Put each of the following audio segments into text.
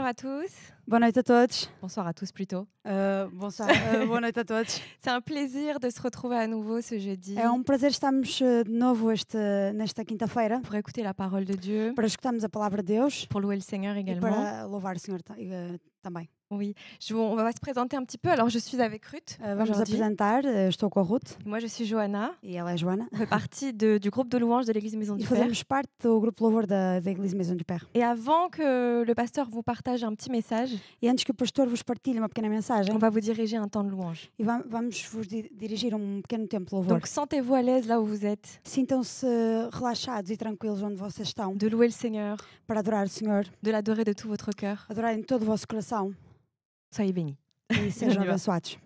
à tous. Boa noite a todos. Bonsoir à tous plutôt. Boa noite a todos. C'est un plaisir de se retrouver à nouveau ce jeudi É prazer estarmos de novo nesta quinta-feira pour écouter la parole de Dieu, para escutarmos a palavra de Deus pour louer le Seigneur e également. para louvar o Senhor também. Oui, on va se présenter un petit peu. Alors, je suis avec Ruth Vamos aujourd'hui. apresentar, estou com a Ruth Moi, je suis Johanna. e ela é Joana. On fait partie du groupe de louanges de l'Église Maison E du Père. fazemos parte do grupo de louvor da Igreja Maison du Père. Et avant que le pasteur vous partage un petit message, E antes que o pastor vos partilhe uma pequena mensagem, on va vous diriger un temps de louange. e vamos vos dirigir pequeno tempo de louvor. Donc, sentez-vous à l'aise là où vous êtes, Sintam-se relaxados e tranquilos onde vocês estão de louer le Seigneur, para adorar o Senhor, de l'adorer de tout votre cœur. adorarem todo o vosso coração Soyez bénis. e sejam On y va. abençoados.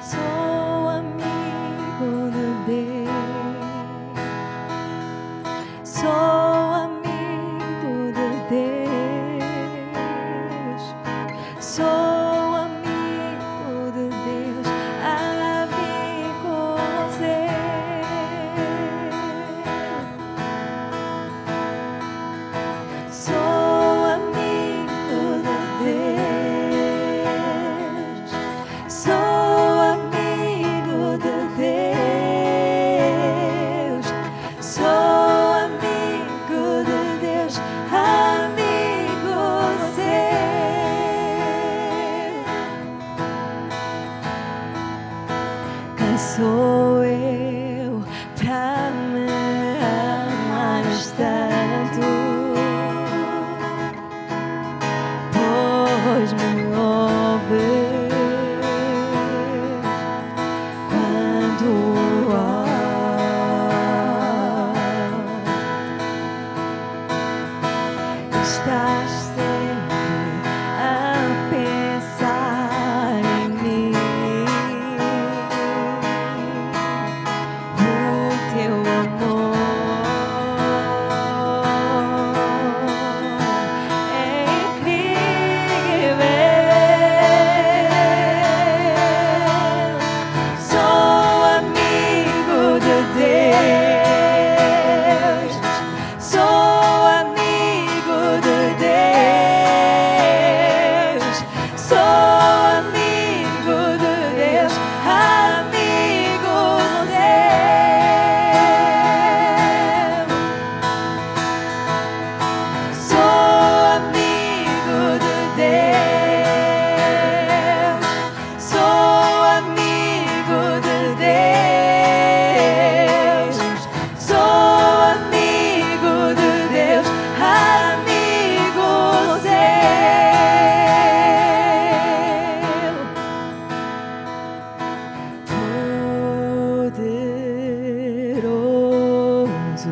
Sou amigo de Deus. Sou amigo de Deus. Sou amigo de Deus. Amigo seu. Sou amigo de Deus. Sou amigo de Deus. Sou amigo de Deus. Amigo seu. Quem sou eu pra me amares tanto? Pois me ouves quando estás sempre a pensar em mim. O teu amor é incrível. Sou amigo de Deus. Sou amigo de Deus. Sou amigo de Deus. Amigo seu. Sou amigo de Deus. Sou amigo de Deus. Sou amigo de Deus. Amigo seu. Poderoso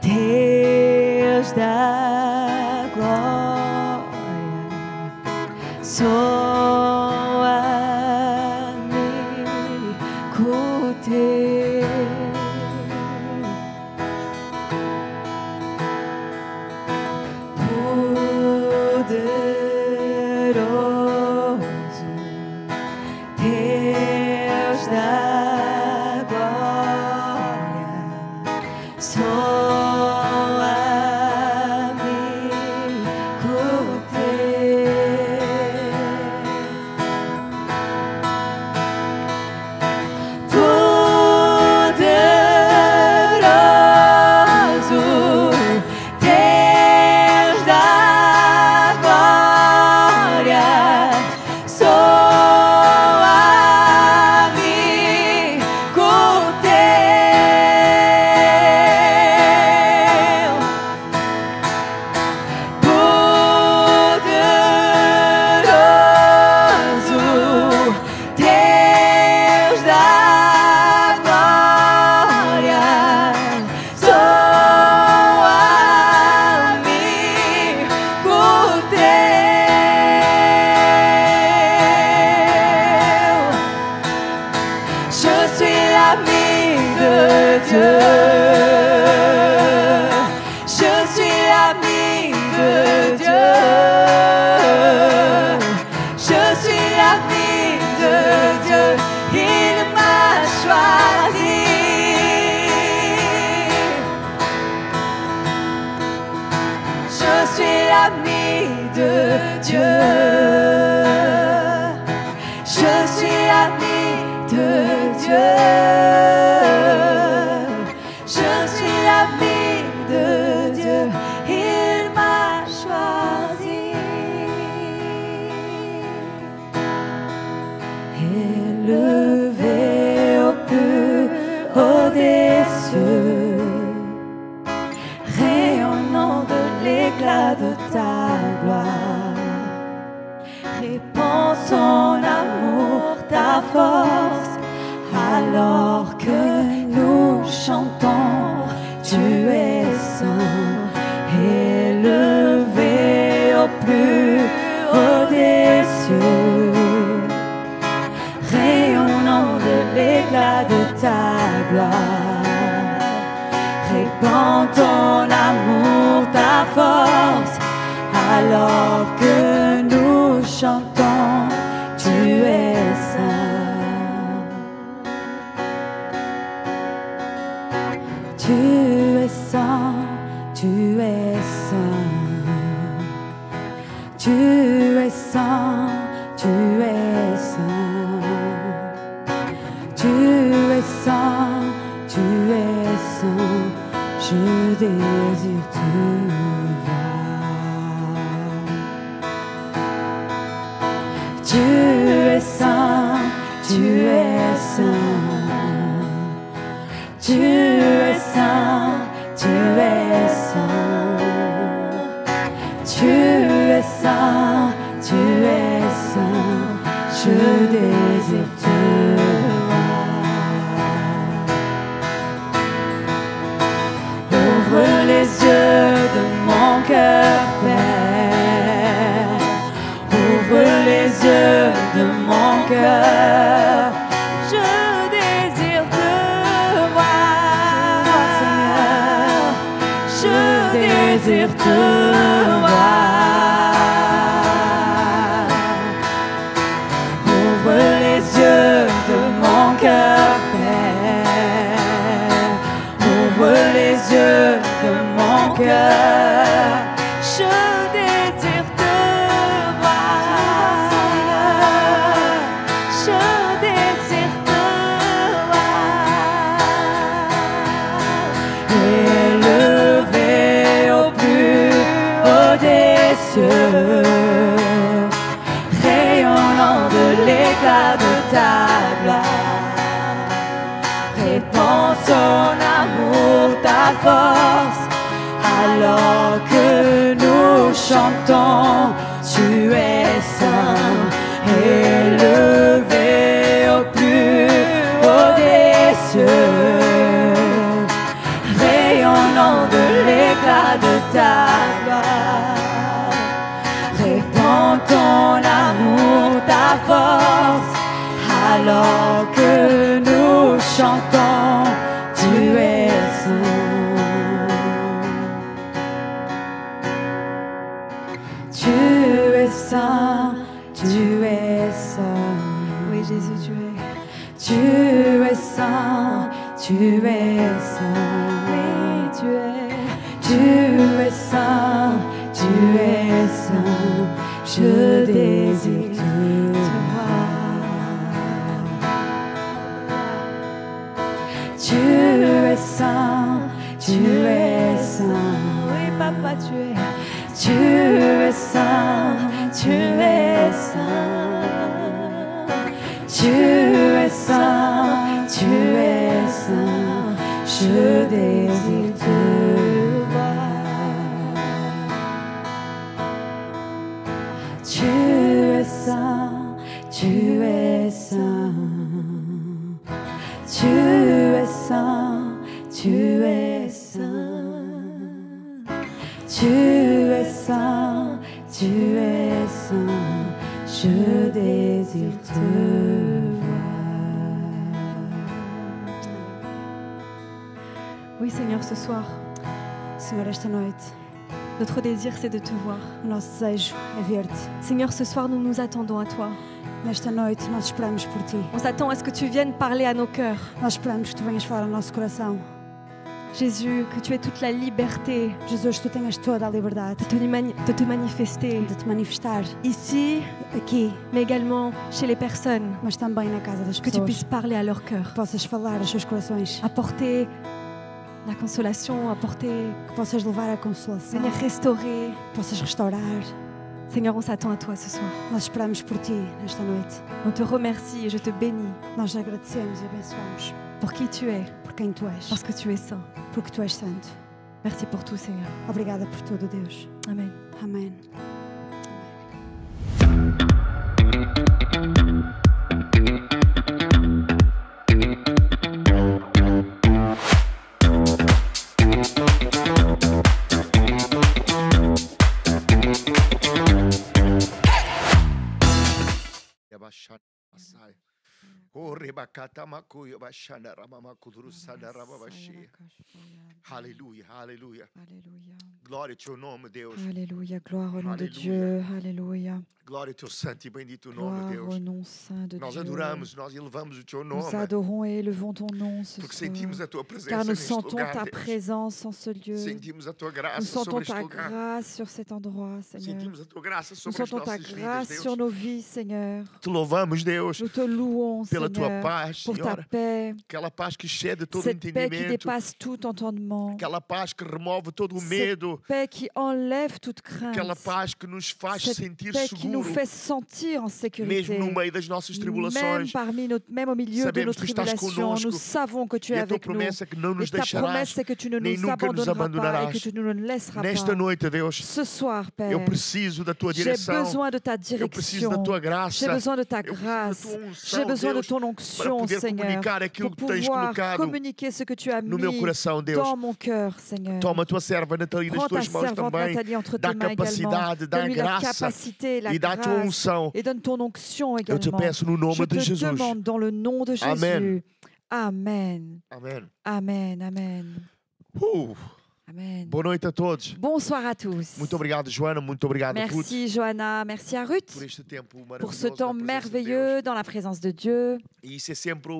Deus da glória, sou amigo teu. Poderoso Deus da glória, sou amigo teu. Répands ton amour, ta force, alors que nous chantons, tu es saint, élevé au plus haut des cieux, rayonnant de l'éclat de ta gloire. Répands ton amour, ta force, alors que nous chantons, tu es saint. Tu es saint, tu es saint. Tu es saint, tu es saint. Tu es saint, tu es saint. Je désire te voir. Tu es saint, tu es saint. Tu es saint, tu es saint. Tu es saint, tu es saint. Je désire te voir. Ouvre les yeux de mon cœur, Père. Ouvre les yeux de mon cœur. Je désire te voir, Seigneur. Je désire te voir. Ouvre les yeux de mon cœur, Père. Ouvre les yeux de mon cœur. Je désire te voir, Seigneur. Je désire te voir. Élevé au plus haut des cieux, rayonnant de l'éclat de ta gloire. Répands ton amour, ta force, alors que nous chantons, tu es saint, élevé au plus haut des cieux, rayonnant de l'éclat de ta gloire. Répands ton amour, ta force, alors que nous chantons, tu es saint. Tu es saint, tu es saint. Oui, Jésus, tu es. Tu es saint, tu es saint. Oui, tu es. Tu es saint, tu es saint. Je désire te voir. Tu es saint, tu es saint. Oui, Papa, tu es. Tu es saint, tu es saint. Tu es saint, tu es saint. Je désire te voir. Tu es saint, tu es saint. Tu es saint, tu es saint. Tu es saint, tu es saint. Je désire te voir. Oui, Seigneur, ce soir, Senhor, esta noite, notre désir, c'est de te voir. o nosso desejo é ver-te. Seigneur, ce soir, nous nous attendons à toi. Nesta noite, nós esperamos por ti. On s'attend à ce que tu viennes parler à nos cœurs. Nós esperamos que tu venhas falar ao nosso coração. Jésus, que tu aies toute la liberté Jesus, tu tenhas toda a liberdade de te manifester de te manifestar ici, aqui, mais également chez les personnes. mas também na casa das Que tu pessoas. puisses parler à leur cœur. Que possas falar aos seus corações. Apporter la consolation, apporter, Que possas levar a consolação. venir restaurer. Que possas restaurar. Seigneur, on s'attend à toi ce soir. Nós esperamos por ti nesta noite. On te remercie et je te bénis Nós agradecemos e abençoamos pour qui tu es, por quem tu és. parce que tu es saint. Porque tu és santo. Merci pour tout, Seigneur. Obrigada por tudo, Deus. Amen. Amém. Aleluia, aleluia. Aleluia. Glória ao teu nome, Deus. Alléluia, gloire au nom de Alléluia. Dieu. Alléluia. Glória ao teu santo e bendito nome, Gloire Deus. au nom saint de Nós Dieu. adoramos, nós elevamos o teu nome, Nous adorons et élevons ton nom ce porque soir. sentimos a tua presença Car nous neste sentons lugar, ta Deus. présence en ce lieu. Sentimos a tua Nous graça sentons sobre este ta lugar. grâce sur cet endroit, Seigneur. Sentimos a tua graça Nous sobre as sentons ta nossas vidas, grâce Deus. sur nos vies, Seigneur. Te louvamos, Deus, Nous te louons, pela tua Seigneur, paz, pour ta Senhor. paix, Aquela paz que excede todo o cette paix qui entendimento. dépasse tout entendement, Aquela paz que remove todo o Cette medo. paix qui enlève toute crainte, Aquela paz que nos faz cette sentir paix qui nous seguro, fait sentir en sécurité. mesmo no meio das nossas Même, tribulações. même au milieu de Sabemos nos que tu estás tribulations, conosco. nous savons que tu es E a tua avec nous. promessa é que não Et nos ta promesse, deixarás. c'est que tu ne nem nous nunca nos abandonneras pas et abandonarás. que tu ne nous laisseras Nesta pas. noite, Deus, Ce soir, Père, eu preciso da tua j'ai direção. besoin de ta Eu preciso da direction. tua J'ai graça. besoin de ta Eu preciso da grâce. tua J'ai unção, besoin de Deus, ton para onction, poder Seigneur, comunicar aquilo pour que tens pouvoir colocado communiquer ce que tu as no meu mis coração, Deus. dans mon cœur, Seigneur. Toma a tua serva Natalina nas Prends ta tuas mãos servante também. Nathalie entre Dá tes mains également. capacidade, dá Donne-lui la graça capacité, la e dá a tua grâce. unção. Et donne ton onction Eu te également. peço no nome Je de te Jesus. demande dans le nom de Jésus. Amen. Amen. Amém. Amen. Amen. Amen. Boa noite a todos. Bonsoir à tous. Muito obrigado, Joana. Muito obrigado, Ruth, Merci Johanna, merci à Ruth por este tempo maravilhoso. pour ce temps na presença de merveilleux dans la présence de Dieu. Deus. E isso é sempre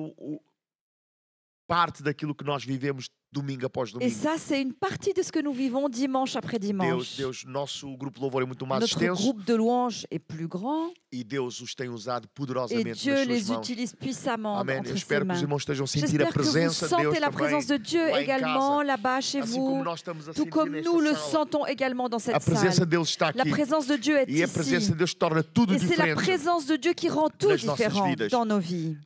parte daquilo que nós vivemos domingo após Et domingo. ça, c'est une partie de ce que nous vivons dimanche après dimanche. Deus, nosso grupo de louvor é muito mais Notre extenso groupe de louanges est plus grand e Deus os tem usado et poderosamente Dieu nas suas les mãos. utilise puissamment Amém. Eu entre ses espero que os mains. irmãos estejam a sentir a J'espère que vous presença de Deus sentez la também, présence de Dieu lá em également casa, là-bas chez assim como vous, nós estamos a tout sentir comme nesta nous le sala. sentons également dans A cette presença salle. deles está La aqui présence de Dieu est e a presença ici. de Deus torna tudo Et c'est la diferente. présence de Dieu qui rend tout nas nossas différent vidas. dans nos vies.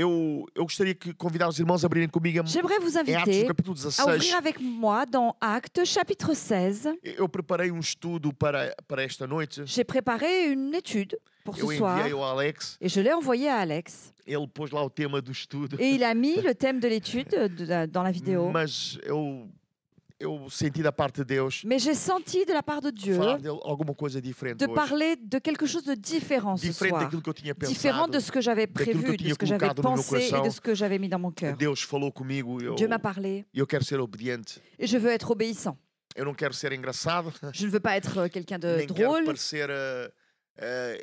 Eu gostaria que convidar os irmãos a abrirem comigo J'aimerais vous em Atos, no inviter capítulo à ouvrir 16. avec moi dans Actes chapitre 16. Eu preparei estudo para esta noite. J'ai préparé une étude pour ce Eu soir enviei ao Alex. et je l'ai envoyée à Alex. Ele pôs lá o tema do estudo. Et il a mis le thème de l'étude dans la vidéo. Mas eu senti da parte de Deus Mais j'ai senti de la part de Dieu falar de alguma coisa diferente de hoje. parler de quelque chose de différent ce Diferente soir. daquilo que eu tinha Différent pensado. de ce que j'avais daquilo que eu prévu, de tinha ce que j'avais colocado no meu pensé et coração. de ce que j'avais mis dans mon cœur. Deus falou comigo e Dieu m'a parlé eu quero ser obediente. et je veux être obéissant. Eu não quero ser engraçado, Je ne veux pas être quelqu'un de nem quero drôle parecer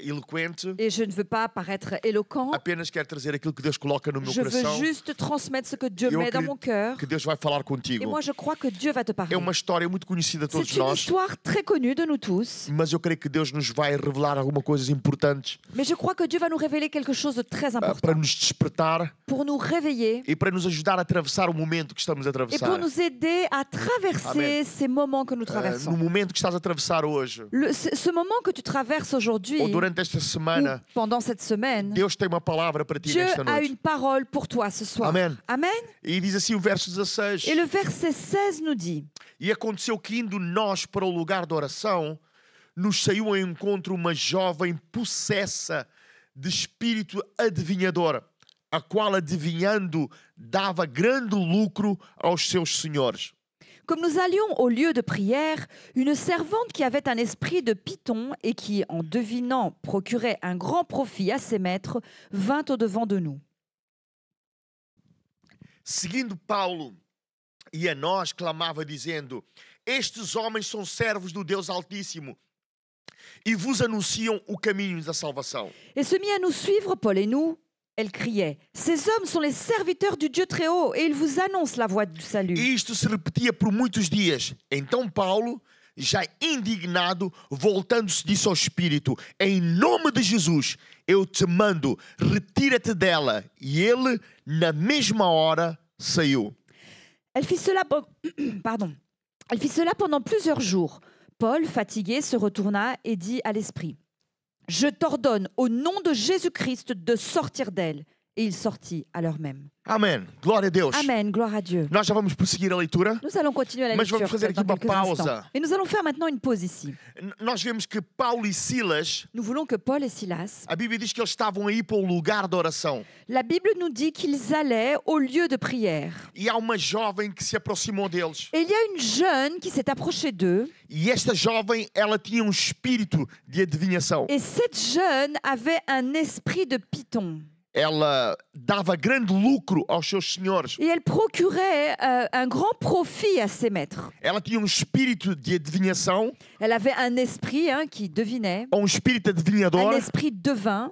eloquente. et je ne veux pas paraître éloquent. Apenas quero trazer aquilo que Deus coloca no meu Je veux coração, juste transmettre ce que Dieu Eu met dans acredito mon cœur. que Deus vai falar Et contigo. moi, je crois que Dieu va te parler. É uma história muito conhecida de todos C'est une nós, histoire très connue de nous tous, mas eu creio que Deus nos vai revelar algumas coisas importantes mais je crois que Dieu va nous révéler quelque chose de très important para nos despertar pour nous réveiller e para nos ajudar a atravessar o momento que estamos a et pour atravessar. nous aider à traverser Amen. ces moments que nous No traversons. momento que estás a atravessar hoje, Ce moment que tu traverses aujourd'hui, ou durante esta ou semana, pendant cette semaine, Deus tem uma palavra para ti Dieu nesta a noite. une parole pour toi ce soir. Amen. Amen. E diz assim o verso 16: Et le verset 16 nous dit: E aconteceu que indo nós para o lugar de oração, nos saiu ao encontro uma jovem possessa de espírito adivinhador, a qual adivinhando dava grande lucro aos seus senhores. Comme nous allions au lieu de prière, une servante qui avait un esprit de python et qui, en devinant, procurait un grand profit à ses maîtres, vint au-devant de nous. Seguindo Paulo e a nós, clamava dizendo: Estes homens são servos do Deus Altíssimo e vos anunciam o caminho da salvação. Et se mit à nous suivre, Paul et nous. Elle criait: Ces hommes sont les serviteurs du Dieu très haut et ils vous annoncent la voie du salut. E isto se repetia por muitos dias. Então Paulo, já indignado, voltando-se, disse ao Espírito: Em nome de Jesus, eu te mando, retira-te dela. E ele, na mesma hora, saiu. Elle fit cela, Elle fit cela pendant plusieurs jours. Paul, fatigué, se retourna et dit à l'esprit: Je t'ordonne au nom de Jésus-Christ de sortir d'elle. et il sortit à l'heure même. Amém. Glória a Deus. Amen, gloire à Dieu. Nós já vamos prosseguir a leitura. Nous allons continuer la Mas vamos lecture fazer aqui dans uma quelques pausa. instants. Et nous allons faire maintenant une pause ici. Nós vemos que Paulo e Silas, Nous voulons que Paul et Silas, a Bíblia diz que eles estavam aí para o lugar de oração. la Bible nous dit qu'ils allaient au lieu de prière. E há uma jovem que se aproximou deles. Et il y a une jeune qui s'est approchée d'eux. E esta jovem, ela tinha um espírito de adivinhação. Et cette jeune avait un esprit de python. Ela dava grande lucro aos seus senhores. Et elle procurait un grand profit à ses maîtres. Ela tinha um espírito de adivinhação, Elle avait un esprit qui devinait, ou um espírito un adivinhador, esprit devin.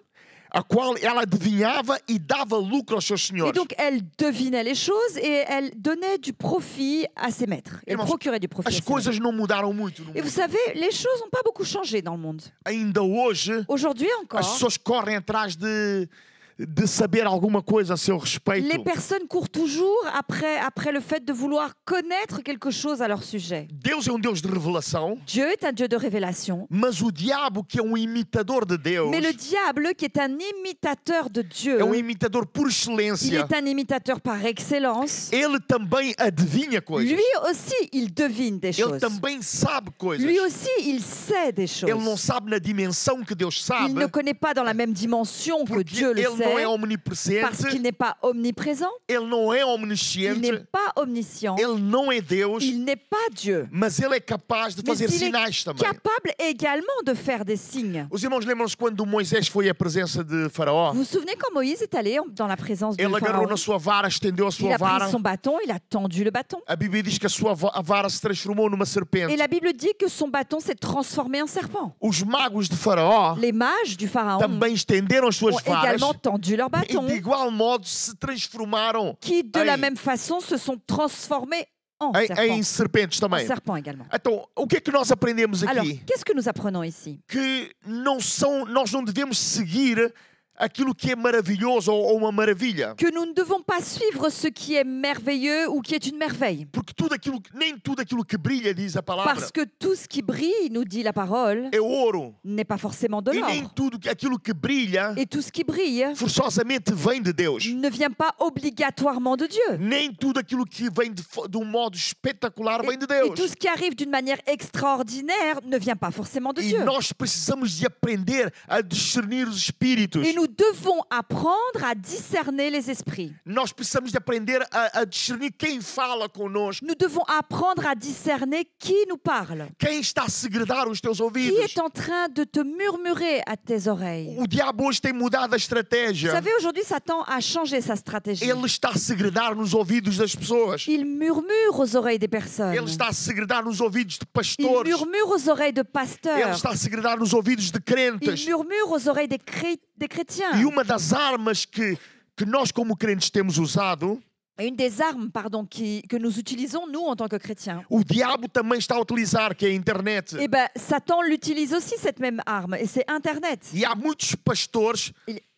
a qual ela adivinhava e dava lucro aos seus Et senhores. donc, elle devinait les choses et elle donnait du profit à ses maîtres. Elle Irmãos, procurait du profit à As ses maîtres. coisas não mudaram muito no Et vous mundo. savez, les choses n'ont pas beaucoup changé dans le monde. Ainda hoje, Aujourd'hui as encore, pessoas correm atrás de saber alguma coisa a seu les respeito. personnes courent toujours après le fait de vouloir connaître quelque chose à leur sujet. Deus é um Deus de revelação, Dieu est un Dieu de révélation, mas o diabo, que é um imitador de Deus, mais le diable, qui est un imitateur de Dieu, é um imitador por il excelência, est un imitateur par excellence. ele também adivinha coisas. Lui aussi, il devine des Ele choses. também sabe coisas. Lui aussi, il sait des choses. Ele não sabe na dimensão que Deus Il sabe, ne connaît pas dans la même dimension que porque Dieu le ele não sait, é parce omnipresente, qu'il n'est pas omniprésent, ele não é il omnisciente, n'est pas omniscient, ele não é Deus, il n'est pas Dieu. mas ele é capaz de Mais fazer il est sinais também. capable également de faire des signes. Os irmãos lembram-se quando Moisés foi à presença de Faraó? Vous vous souvenez quand Moïse est allé dans la présence de Ele agarrou Pharaon? na sua vara, estendeu a Il sua a vara. pris son bâton, il a tendu le bâton. A Bíblia diz que a vara se transformou numa Et serpente. la Bible dit que son bâton s'est transformé en serpent. Os magos de Faraó Les mages du Pharaon também estenderam as suas ont varas également tendu leur e bâton, de igual modo se transformaram qui de la Ei. même façon se sont transformés en em serpent. serpentes En também. serpent également. Então, o que é que nós aprendemos Alors, aqui? qu'est-ce que nous apprenons ici? Que nós não devemos seguir aquilo que é maravilhoso ou uma maravilha. Que nous ne devons pas suivre ce qui est merveilleux ou qui est une merveille. Porque nem tudo aquilo que brilha, diz a palavra, Parce que tout ce qui brille, nous dit la parole, é ouro. n'est pas forcément de E nem l'or. tudo aquilo que brilha Et tout ce qui brille forçosamente vem de Deus. ne vient pas obligatoirement de Dieu. Nem tudo aquilo que vem de um modo espetacular vem de Et Deus. tout ce qui arrive d'une manière extraordinaire ne vient pas forcément de E Dieu. nós precisamos de aprender a discernir os espíritos. Et nous devons apprendre à discerner les esprits. Nós precisamos de aprender a discernir quem fala conosco, Nous devons apprendre à discerner qui nous parle, quem está a segredar os teus qui ouvidos. est en train de te murmurer à tes oreilles. O diabo hoje tem mudado a Vous estratégia. savez, aujourd'hui, Satan a changé sa stratégie. Ele está a segredar nos ouvidos das pessoas. Il murmure aux oreilles des personnes. Ele está a segredar nos ouvidos de Il pastores. murmure aux oreilles de Ele pasteurs. está a segredar nos ouvidos de Il crentes. murmure aux oreilles des chrétiens. E uma das armas que nós, como crentes, temos usado, Et une des armes, pardon, que nous utilisons, nous, en tant que chrétiens, o diabo também está a utilizar, que é a internet. eh ben, Satan l'utilise aussi, cette même arme, et c'est Internet. E há muitos pastores.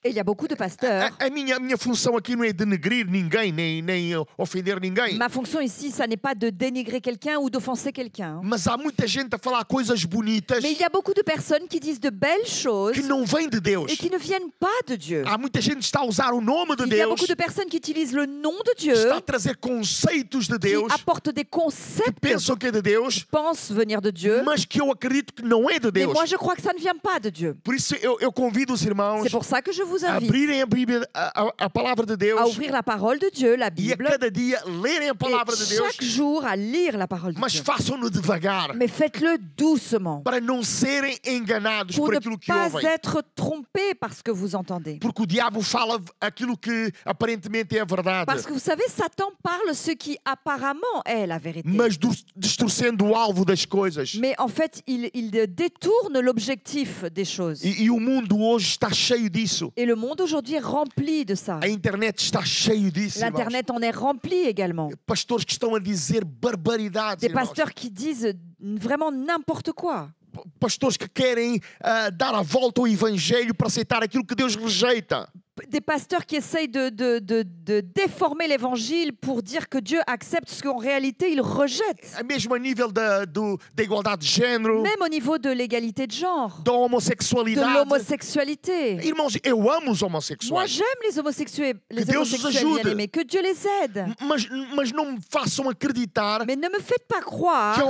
Et il y a beaucoup de pasteurs. A minha função aqui não é denegrir ninguém, nem ofender ninguém. Ma fonction ici, ça n'est pas de dénigrer quelqu'un ou d'offenser quelqu'un. Mas há muita gente a falar coisas bonitas Mais il y a beaucoup de personnes qui disent de belles choses que não vêm de Deus. et qui ne viennent pas de Dieu. Há muita gente que está a usar o nome de Il y a Deus, beaucoup de personnes qui utilisent le nom de Dieu, está a trazer conceitos de qui Deus, apportent des que concepts pensam que é de Deus, qui pensent venir de Dieu. mas que eu acredito que não é de Mais Deus. moi, je crois que ça ne vient pas de Dieu. Por isso eu convido os irmãos C'est pour ça que je vous a invite abrirem a Bíblia, a palavra de à Deus, ouvrir la parole de Dieu, la e a Bible, cada dia lerem a palavra de et Deus, chaque jour à lire la parole de mas Dieu. façam-no devagar, Mais faites-le doucement para não serem enganados pour por ne aquilo que pas ouvem. être trompés par ce que vous entendez. Porque o diabo fala aquilo que aparentemente é a verdade, Parce que vous savez, Satan parle ce qui apparemment est la vérité. mas distorcendo o alvo das coisas. Mais en fait, il détourne l'objectif des choses. E o mundo hoje está cheio disso. Et le monde aujourd'hui est rempli de ça. A internet está cheio disso, irmãos. L'Internet en est rempli également. Pastores que estão a dizer barbaridades, Des irmãos. pasteurs qui disent vraiment n'importe quoi. Pastores que querem dar a volta ao evangelho para aceitar aquilo que Deus rejeita. des pasteurs qui essayent de déformer l'évangile pour dire que Dieu accepte ce qu'en réalité il rejette. Mesmo a nível da igualdade de género, Même au niveau de l'égalité de genre, da de homossexualidade. l'homosexualité. Irmãos, eu amo os Moi, homossexuais. j'aime les homosexuels, Deus os ajude. bien-aimés. Que Dieu les aide. Mas não me façam acreditar Mais ne me faites pas que croire a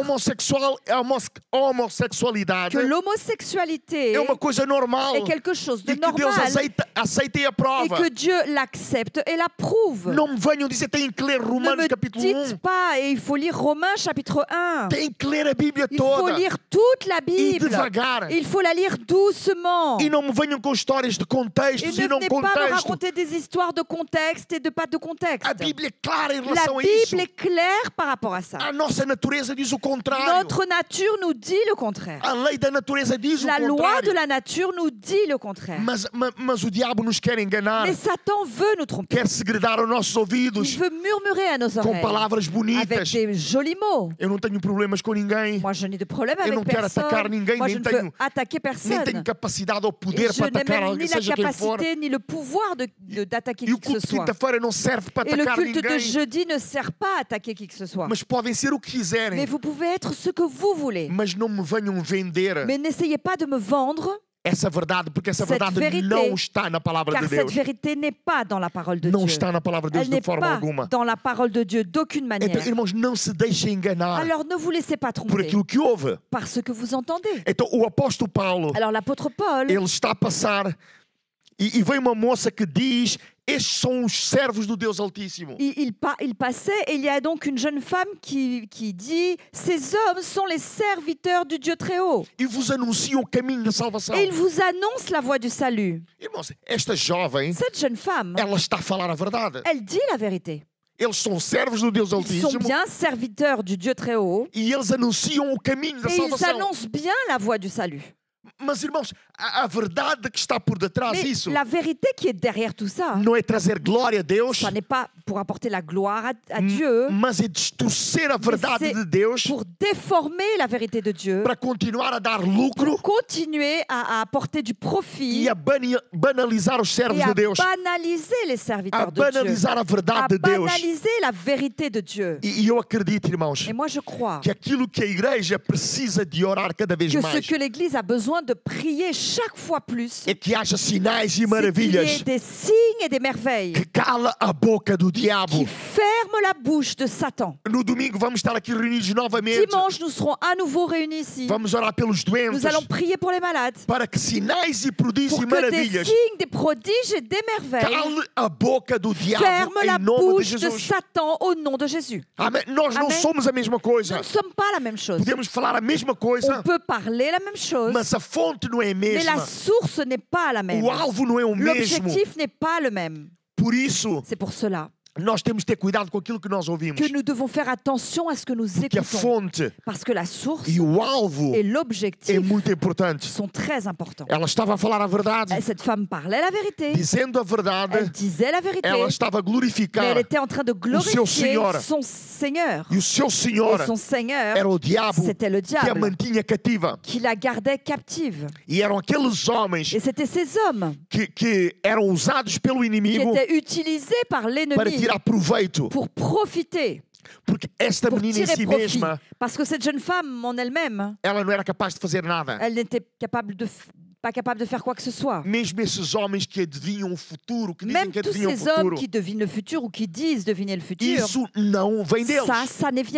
homossexualidade que l'homosexualité é uma coisa normal est quelque chose de e que Deus normal aceita e et aprova. que Dieu l'accepte et l'approuve. Não me venham dizer tem que ler Ne Romanos me capítulo dites 1. pas, et il faut lire Romains chapitre 1. Tem que ler a Bíblia Il faut toda lire toute la e Bible. devagar. Il faut la lire doucement. E não me venham com histórias de Et contextos e ne não venez pas me contexto. raconter des histoires de contexte et de pas de contexte. A Bíblia é clara em La relação a isso. Bible est claire par rapport à ça. A nossa natureza diz o contrário. Notre nature nous dit le contraire. A lei da natureza diz o La loi de contrário. la nature nous dit le contraire. Mas o diabo nos quer enganar. Mais Satan veut nous tromper. Quer segredar aos nossos Il ouvidos veut murmurer à nos com oreilles palavras avec bonitas. des jolis mots. Eu não tenho problemas com ninguém. Moi, je n'ai de problème Eu avec não quero atacar personne. ninguém, Moi, nem je ne tenho- veux attaquer Nem tenho personne. capacidade ou Et poder je para n'ai atacar même alguém, ni la seja quem for. capacité ni le pouvoir d'attaquer E o qui que culto ce de soit. quinta-feira não serve para Et le atacar culte de ninguém. jeudi ne sert pas à attaquer qui que ce soit. Mas podem ser o que Mais quiserem. vous pouvez être ce que vous voulez. Mas não me venham vender Mais n'essayez pas de me vendre, essa verdade, porque essa Cette verdade vérité, não está na palavra car de cette Deus. vérité n'est pas dans la parole de Não Dieu. está na palavra de Deus Elle de n'est forma pas alguma. dans la parole de Dieu d'aucune Então, manière. irmãos, não se deixem enganar Alors ne vous laissez pas por tromper aquilo que houve. par ce que vous entendez. Então, o apóstolo Paulo, Alors l'apôtre Paul, ele está a passar e vem uma moça que diz: estes são os servos do Deus Altíssimo. il passait et il y a donc une jeune femme qui dit « Ces hommes sont les serviteurs du Dieu très haut E vos anunciam o caminho da salvação. et ils vous annoncent la voie du salut. Irmãos, esta jovem, » Cette jeune femme, ela está a falar a verdade. elle dit la vérité. Eles são servos do Deus Ils sont Altíssimo bien serviteurs du Dieu très haut e eles anunciam o caminho da et ils salvação. annoncent bien la voie du salut. Mas, irmãos, a verdade que está por detrás Mais disso la vérité qui est derrière tout ça, não é trazer glória a Deus, ça n'est pas pour apporter la gloire à Dieu, mas é distorcer a verdade c'est de Deus pour déformer la vérité de Dieu, para continuar a dar lucro continuer à apporter du profit e a banalizar os servos et à de Deus, banaliser les a serviteurs de Dieu, banalizar a à verdade de Deus. banaliser la vérité de Dieu. E eu acredito, irmãos, Et moi, je crois que aquilo que a igreja precisa de orar cada vez que ce mais que l'Église a besoin de prier chaque fois plus, é que haja sinais e c'est qu'il y maravilhas ait des signes et des merveilles que cala a boca do qui diabo. ferment la bouche de Satan. No domingo vamos estar aqui reunidos novamente. Dimanche, nous serons à nouveau réunis ici. Vamos orar pelos doentes Nous allons prier pour les malades, para que sinais e prodígios pour e que des maravilhas signes, des prodiges et des merveilles cale a boca do diabo ferment la em nome de bouche de Jesus. Satan au nom de Jésus. Amém. Nós não Amém. somos a mesma Nous coisa. ne sommes pas la même chose. Podemos falar a mesma On coisa, peut parler la même chose, mas a fonte não é a mais la mesma. source n'est pas la même. O alvo não é o mesmo. L'objectif n'est pas le même. Por isso, C'est pour cela nós temos de ter cuidado com aquilo que nós ouvimos. que nous devons faire attention à ce que nous Que a écoutons. fonte Parce que la source e o alvo et é l'objectif muito importante. sont très importants. Ela estava a falar a verdade, Cette femme parlait la vérité. dizendo a verdade, Elle disait la vérité. ela estava a Mais glorificar. elle était en train de glorifier Senhor. son Seigneur. E o seu Senhor Et son Seigneur, era o diabo c'était le que a diable mantinha cativa. qui la gardait captive. E eram aqueles homens Et c'était ces hommes que eram usados pelo qui inimigo étaient utilisés par para l'ennemi tirar proveito. pour profiter, Porque esta pour menina em tirer si profit. mesma, Parce que cette jeune femme en elle-même, ela não era capaz de fazer nada. elle n'était pas capable de faire quoi que ce soit. Mesmo esses homens que adivinham o futuro, que dizem Même que tous adivinham o ces hommes futuro, qui devinent le futur ou qui disent deviner le futur, isso não vem deles.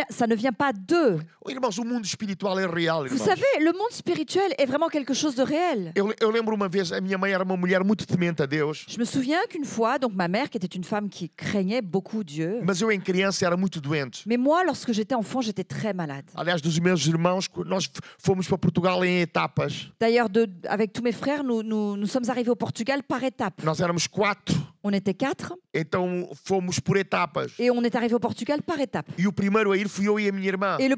ça ne vient pas d'eux. Oh, irmãos, o mundo espiritual é real, Vous irmãos. savez, le monde spirituel est vraiment quelque chose de réel. Eu lembro uma vez, a minha mãe era uma mulher muito temente a Deus, Je me souviens qu'une fois, donc ma mère, qui était une femme qui craignait beaucoup Dieu, mas eu em criança era muito doente. mais moi, lorsque j'étais enfant, j'étais très malade. Aliás, dos meus irmãos, nós fomos para Portugal em etapas. D'ailleurs, avec tous mes frères, nous sommes arrivés au Portugal par étapes. Nós éramos 4, On était 4 então fomos por etapas. et on est arrivé au Portugal par étapes. E o primeiro a ir fui eu e a minha irmã. Et les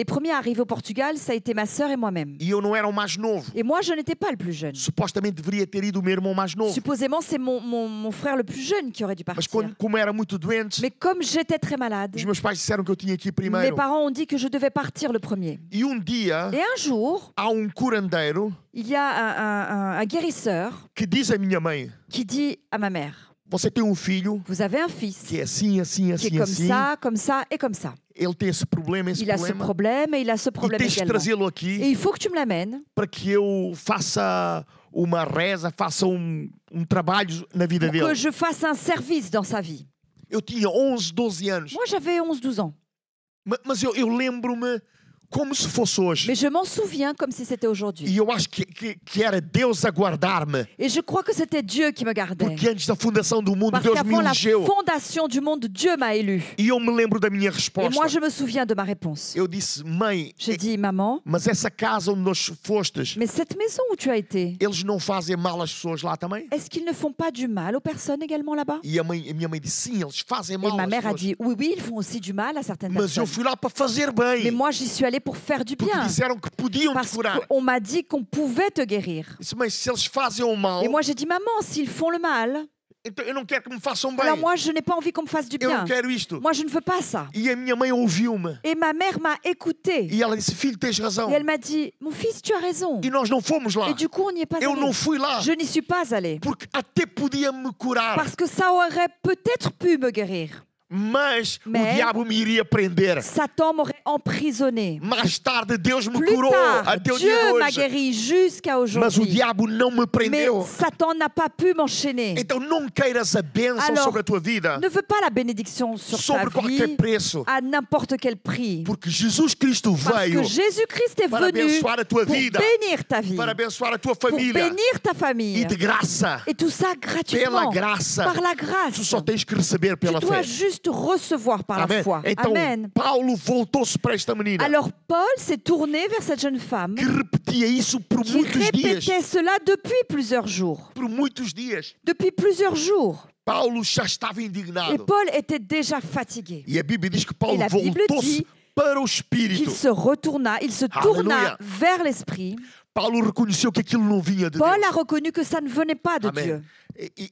premiers à arriver au Portugal, ça a été ma sœur et moi-même. E eu não era o mais novo. Et moi, je n'étais pas le plus jeune. Supostamente deveria ter ido o meu irmão mais novo. Supposément, c'est mon frère le plus jeune qui aurait dû Mas partir. como era muito doente, Mais comme j'étais très malade, os meus pais disseram que eu tinha que ir mes primeiro. parents ont dit que je devais partir le premier. E dia, Et un jour, há curandeiro il y a un guérisseur que diz à minha mãe: qui dit à ma mère, você tem um filho vous avez un fils que é assim, assim, qui assim, est assim. comme ça et comme ça. Ele tem esse problema, Il a ce problema. problème et il a ce E problème tens de également. trazê-lo Et aqui il faut que tu me l'amènes para que eu faça uma reza, faça trabalho na vida pour que dele. je fasse un service dans sa vie. Eu tinha 11, 12 anos. Moi, j'avais 11-12 ans. Mas eu lembro-me como se fosse hoje. Mais je m'en souviens comme si c'était aujourd'hui. E eu acho que era Deus a guardar-me. Et je crois que c'était Dieu qui me gardait. Porque antes da fundação do mundo, Parce Deus me qu'avant la elegeu. fondation du monde, Dieu m'a élu. E eu me lembro da minha Et resposta. moi, je me souviens de ma réponse. Eu disse, mãe, J'ai dit, maman, mas essa casa onde nós fostes, mais cette maison où tu as été, eles não fazem mal às pessoas lá também? est-ce qu'ils ne font pas du mal aux personnes également là-bas? E a minha mãe disse, sim, eles fazem Et mal ma às mère a pessoas. dit, oui, oui, ils font aussi du mal à certaines Mas eu personnes. fui lá para fazer bem. Mais moi, j'y suis allée pour faire du Porque bien. disseram que podiam te Parce curar. qu'on m'a dit qu'on pouvait te guérir. Disse, mas se eles fazem o mal, Et moi, j'ai dit, maman, s'ils font le mal, então eu não quero que me façam bem. alors moi, je n'ai pas envie qu'on me fasse du Eu bien. não quero isto. Moi, je ne veux pas ça. E a minha mãe ouviu-me. Et ma mère m'a écoutée. E ela disse, filho, tens razão. Et elle m'a dit, mon fils, tu as raison. E nós não fomos lá. Et du coup, on n'y est pas Eu não allé. fui lá. Je n'y suis pas allée. Porque até podia me curar. Parce que ça aurait peut-être pu me guérir. Mas o Mais- diabo me iria prender. Satan m'aurait emprisonné. Mais tarde Deus me Plus curou tard, até o dia de Dieu m'a hoje. guéri jusqu'à Mas o aujourd'hui. diabo não me Mais prendeu. Satan n'a pas pu m'enchaîner. Então não queiras a bênção Alors, sobre a tua vida Ne veux pas la bénédiction sur ta sobre qualquer vie preço. à n'importe quel prix. Porque Jesus Cristo Parce veio que Jésus-Christ est para venu abençoar a tua pour vida, bénir ta vie, para abençoar a tua pour família. bénir ta E famille. de graça, Et tout ça pela gratuitement, graça, par la tu grâce. só tens que receber Tu pela dois fé. juste recevoir par la Amém? foi. Então Amen. Paulo voltou-se para esta menina Alors Paul s'est tourné vers cette jeune femme que repetia isso por qui muitos dias. répétait cela depuis plusieurs jours. Por muitos dias. Depuis plusieurs jours. Paulo já estava Et indignado. Paul était déjà fatigué. E a Bíblia diz que E Paulo la Bible voltou-se dit para o Qu'il Espírito. se retourna, il se tourna Alléluia. vers l'esprit. Paulo reconheceu que aquilo não vinha de Paul Deus. a reconnu que ça ne venait pas de Amém. Dieu.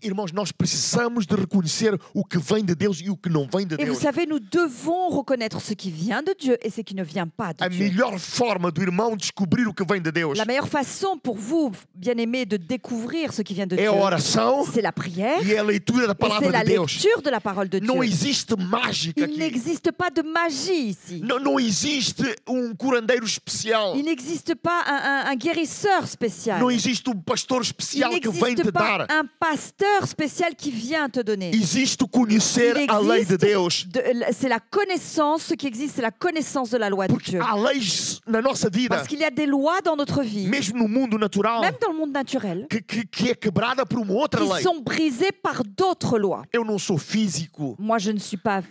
Irmãos, nós precisamos de reconhecer o que vem de Deus e o que não vem de Et vous Deus. savez, nous devons reconnaître ce qui vient de Dieu et ce qui ne vient pas de A Dieu. melhor forma do irmão descobrir o que vem de Deus La meilleure façon pour vous, bien-aimés, de découvrir ce qui vient de é Dieu, a oração c'est la prière e é a leitura da et c'est palavra la de Deus. lecture de la parole de Não Dieu. existe mágica Il aqui. n'existe pas de magie ici. Não existe curandeiro especial. Il n'existe pas un guérisseur spécial. Não existe pastor Il especial que vem te n'existe pas dar. un pasteur spécial qui vient te donner. Existe conhecer Il a lei de existe Deus. C'est la connaissance, ce qui existe, c'est la connaissance de la loi de Porque Dieu. há leis na nossa vida, Parce qu'il y a des lois dans notre vie, mesmo no mundo natural, même dans le monde naturel, que é quebrada por uma outra qui lei. sont brisées par d'autres lois. Eu não sou físico. Moi, je ne suis pas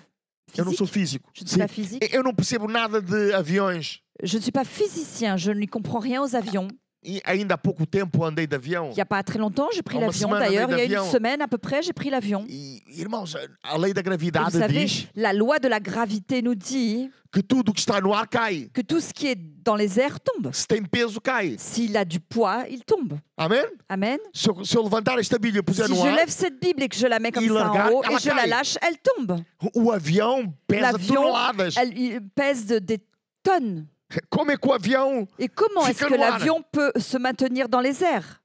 Eu não sou physique. físico. Je ne suis pas physique. Eu não percebo nada de aviões. Je ne suis pas physicien. Je ne comprends rien aux avions. E ainda há pouco tempo andei de avião. Il n'y a pas très longtemps, j'ai pris Há uma l'avion. semana D'ailleurs, il andei y de a une avião. semaine à peu près, j'ai pris l'avion. E, irmãos, a lei da Et vous gravidade savez, diz la loi de la gravité nous dit que tudo que está no ar cai. que tout ce qui est dans les airs tombe. Se tem peso, cai. S'il a du poids, il tombe. Amém? Amen. Se eu levantar esta Bíblia e puser Si no je ar, lève cette Bible et que je la mets comme Il ça regarde, en haut elle et je la caille. lâche, elle tombe. o avião pesa L'avion, toneladas. il pèse des tonnes. Como é que o avião, Et comment est-ce Fica que no ar. l'avion peut se maintenir dans les airs?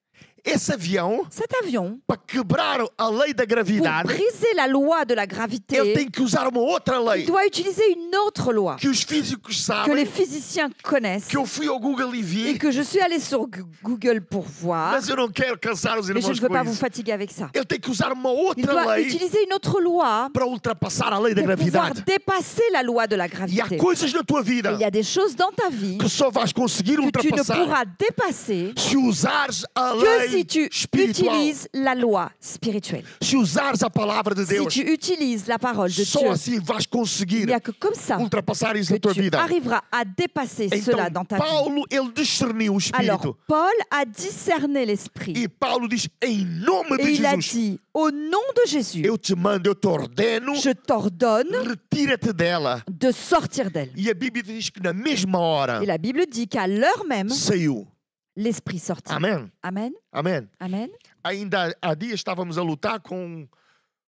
esse avião, Cet avion, para quebrar a lei da pour gravidade, briser la loi de la ele gravité, tem que usar uma outra il lei doit utiliser une autre loi que os físicos que les sabem, physiciens connaissent que eu fui ao Google e et vi, que je suis allée sur Google pour voir. mas eu não quero cansar os Mais je irmãos ne veux com pas vous isso. fatiguer avec ça. Ele tem que usar uma Il outra doit lei utiliser une autre loi para ultrapassar a lei da pour pouvoir gravidade. dépasser la loi de la E há gravité. coisas na tua vida Il y a des choses dans ta vie que só vais conseguir que tu ne ultrapassar pourras dépasser se usares a que si lei tu espiritual, utilises la loi spirituelle. se usares a palavra de Si Deus. tu utilises la parole de Só Dieu, assim vais il conseguir n'y a que comme ça ultrapassar isso que na tua tu vida. arriveras à dépasser cela dans Então, ta vie. Paulo, ele discerniu o Alors, Espírito. Paul a discerné l'esprit E Paulo diz, em nome de et il a Jesus, dit, au nom de Jésus, eu te mando, eu te ordeno, je t'ordonne retira-te dela. de sortir d'elle. E a Bíblia diz que na mesma hora Et la Bible dit qu'à l'heure même, saiu. l'esprit sortit. Amém? Amen. Amém. Amen. Ainda há dias estávamos a lutar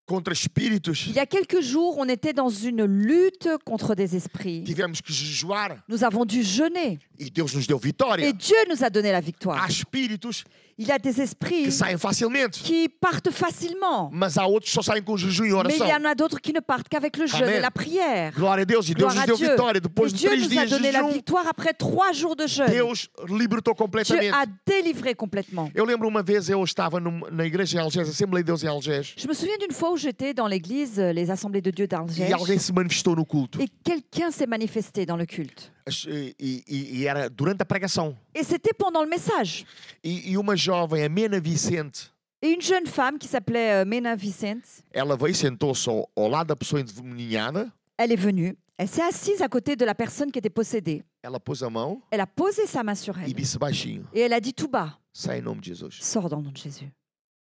contra espíritos. Il y a quelques jours, on était dans une lutte contre des esprits. Tivemos que jejuar Nous avons dû jeûner e Deus nos deu vitória. et Dieu nous a donné la victoire. Há espíritos Il y a des que esprits saem facilmente. qui partent facilement. Mas há outros que só saem com jejum e Mais il oração. y en a d'autres qui ne partent qu'avec le jeûne Amen. et la prière. Glória a Deus. E Deus Gloire nos à deu Dieu. vitória. Et Depois de Dieu 3 nous a dias de donné la jejum, victoire après 3 jours de jeûne. Deus libertou Dieu completamente. a délivré complètement. Eu lembro uma vez eu estava na igreja em Algés, Assembleia de Deus em Algés, Je me souviens d'une fois où j'étais dans l'église, les Assemblées de Dieu d'Alger, e alguém se manifestou no culto. et quelqu'un s'est manifesté dans le culte. E era durante a pregação. Et c'était pendant le message. E uma jovem, a Mena Vicente, Et une jeune femme qui s'appelait Mena Vicente, ela veio e sentou-se ao lado da pessoa endemoniada. elle est venue. Elle s'est assise à côté de la personne qui était possédée. Ela pôs a mão Elle a posé sa main sur e elle. disse baixinho: Et elle a dit tout bas, sai em nome de Jesus. sors dans le nom de Jésus.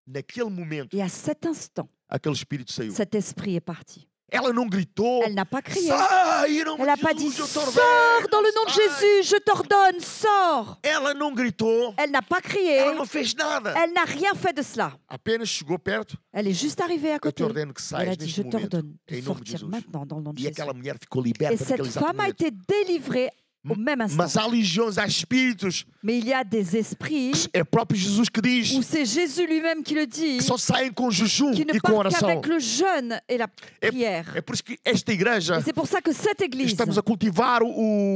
Naquele momento, Et à cet instant, aquele espírito saiu. cet esprit est parti. Ela não gritou: Elle n'a pas crié. sai em nome Elle n'a de pas dit, Jesus, eu sors t'ordeno, dans le nom de sai. Jésus, je t'ordonne, sors. Ela não gritou, Elle n'a pas crié. ela não fez nada. Elle n'a rien fait de cela. Apenas chegou perto: Elle est juste arrivée à eu te côté. ordeno que Elle a saias dit, neste je momento, t'ordonne de em nome de sortir Jesus. maintenant dans le nom de E Jésus. aquela mulher ficou Et liberta cette naquele exato femme a momento. été délivrée au même instant. Mas há legiões, há espíritos. Mais il y a des esprits É o próprio Jesus que diz où c'est Jésus lui-même qui le dit, que só saem com jejum qui ne e com partent oração. qu'avec le jeûne et la prière. É por isso que esta igreja Et c'est pour ça que cette église, estamos a cultivar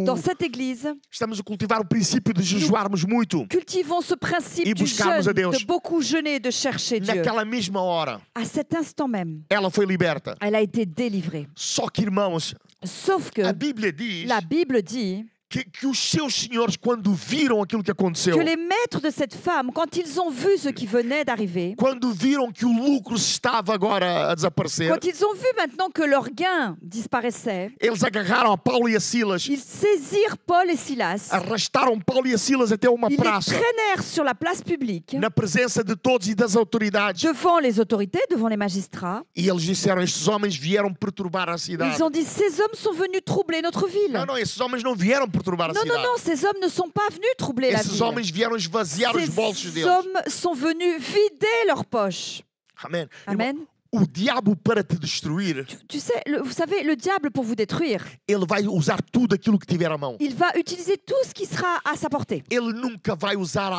dans cette église, estamos a cultivar o princípio de jejuarmos muito. cultivons ce principe E du buscarmos jeûne, a Deus. de beaucoup jeûner et de chercher Dieu. Naquela mesma hora, À cet instant même, ela foi liberta. elle a été délivrée. Só que, irmãos, Sauf que a Bíblia diz la Bible dit que os seus senhores, quando viram aquilo que aconteceu, que les maîtres de cette femme, quand ils ont vu ce qui venait d'arriver, quando viram que o lucro estava agora a desaparecer, quand ils ont vu maintenant que leur gain disparaissait, eles agarraram a Paulo e a Silas, ils saisirent Paul et Silas, arrastaram Paulo e a Silas até uma ils les praça, traînèrent sur la place publique, na presença de todos e das autoridades. devant les autorités, devant les magistrats. E eles disseram: estes homens vieram perturbar a cidade. Ils ont dit, ces hommes sont venus troubler notre ville. Não, esses homens não vieram perturbar a Non, cidade. non, non, ces hommes ne sont pas venus troubler la Esses ville. homens vieram esvaziar os bolsos Ces deles. hommes sont venus vider leurs poches. Amém. Amen. O diabo, para te destruir, Tu sais, vous savez, le diable, pour vous détruire, ele vai usar tudo aquilo que tiver à mão. il va utiliser tout ce qui sera à sa portée. Ele nunca vai usar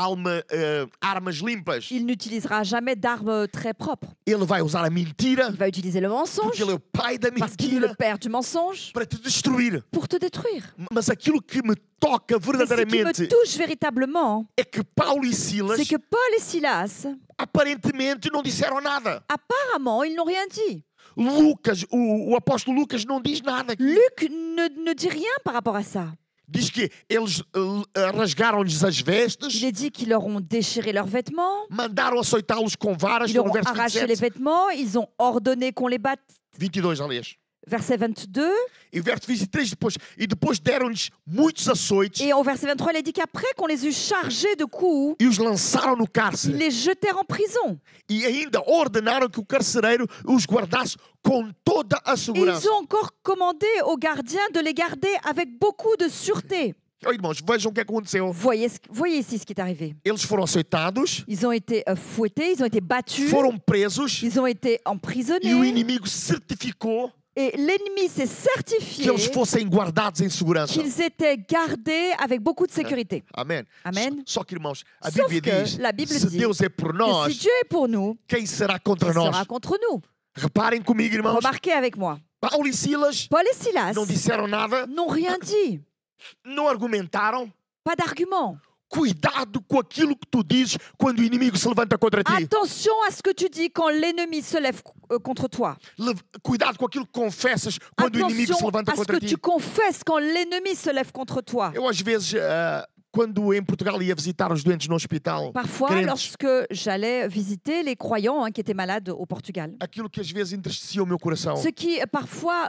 armas limpas. Il n'utilisera jamais d'armes très propres. Ele vai usar a mentira, Il va utiliser le mensonge, porque ele é o pai da parce qu'il est le mentira, père du mensonge, para te destruir. pour te détruire. Mas aquilo que me toca Mais ce qui verdadeiramente me touche véritablement, é que Paulo e Silas c'est que Paul et Silas, aparentemente não disseram nada. apparemment, ils n'ont rien dit. Lucas, o apóstolo Lucas não diz nada aqui. Luc ne dit rien par rapport à ça. Diz que eles rasgaram-lhes as Il vestes, est dit qu'ils leur ont déchiré leurs vêtements, mandaram açoitá-los com varas, ils leur no ont verso arraché les 27, vêtements, ils ont ordonné qu'on les batte. 22, aliás. Verset 22. E o verso 23 depois. E depois deram-lhes muitos açoites Et au verset 23, il est dit qu'après qu'on les eut chargés de coups, e os lançaram no ils cárcere. les jetèrent en prison. E ainda ordenaram que o carcereiro os guardasse com toda a Et ils segurança. ont encore commandé aux gardiens de les garder avec beaucoup de sûreté. Oh, irmãos, vejam o que aconteceu. Voyez ici ce qui est arrivé. Eles foram açoitados, Ils ont été fouettés, ils ont été battus, foram presos ils ont été e o emprisonnés. inimigo certificou Et l'ennemi s'est que certifié eles fossem guardados em segurança. qu'ils étaient gardés avec beaucoup de sécurité. Amém. Amen. Só que, irmãos, a Sauf Bíblia que diz: la Bible se dit Deus é por Que nós, si Dieu est pour nous, quem será contra qui nós? sera contre nous? Reparem comigo, irmãos. Remarquez avec moi. Paulo e Silas Paul et Silas não disseram nada, n'ont rien dit. não argumentaram. Pas d'argument. Cuidado com aquilo que tu dizes quando o inimigo se levanta contra ti. Attention à ce que tu dis quand l'ennemi se lève contre toi. Cuidado com aquilo que confessas quando o inimigo se Attention levanta à ce contra que ti. tu confesses quand l'ennemi se lève contre toi. Eu, às vezes, quando em Portugal ia visitar os doentes no hospital, Parfois, crentes, lorsque j'allais visiter les croyants qui étaient malades au Portugal, aquilo que às vezes entristecia o meu coração ce qui parfois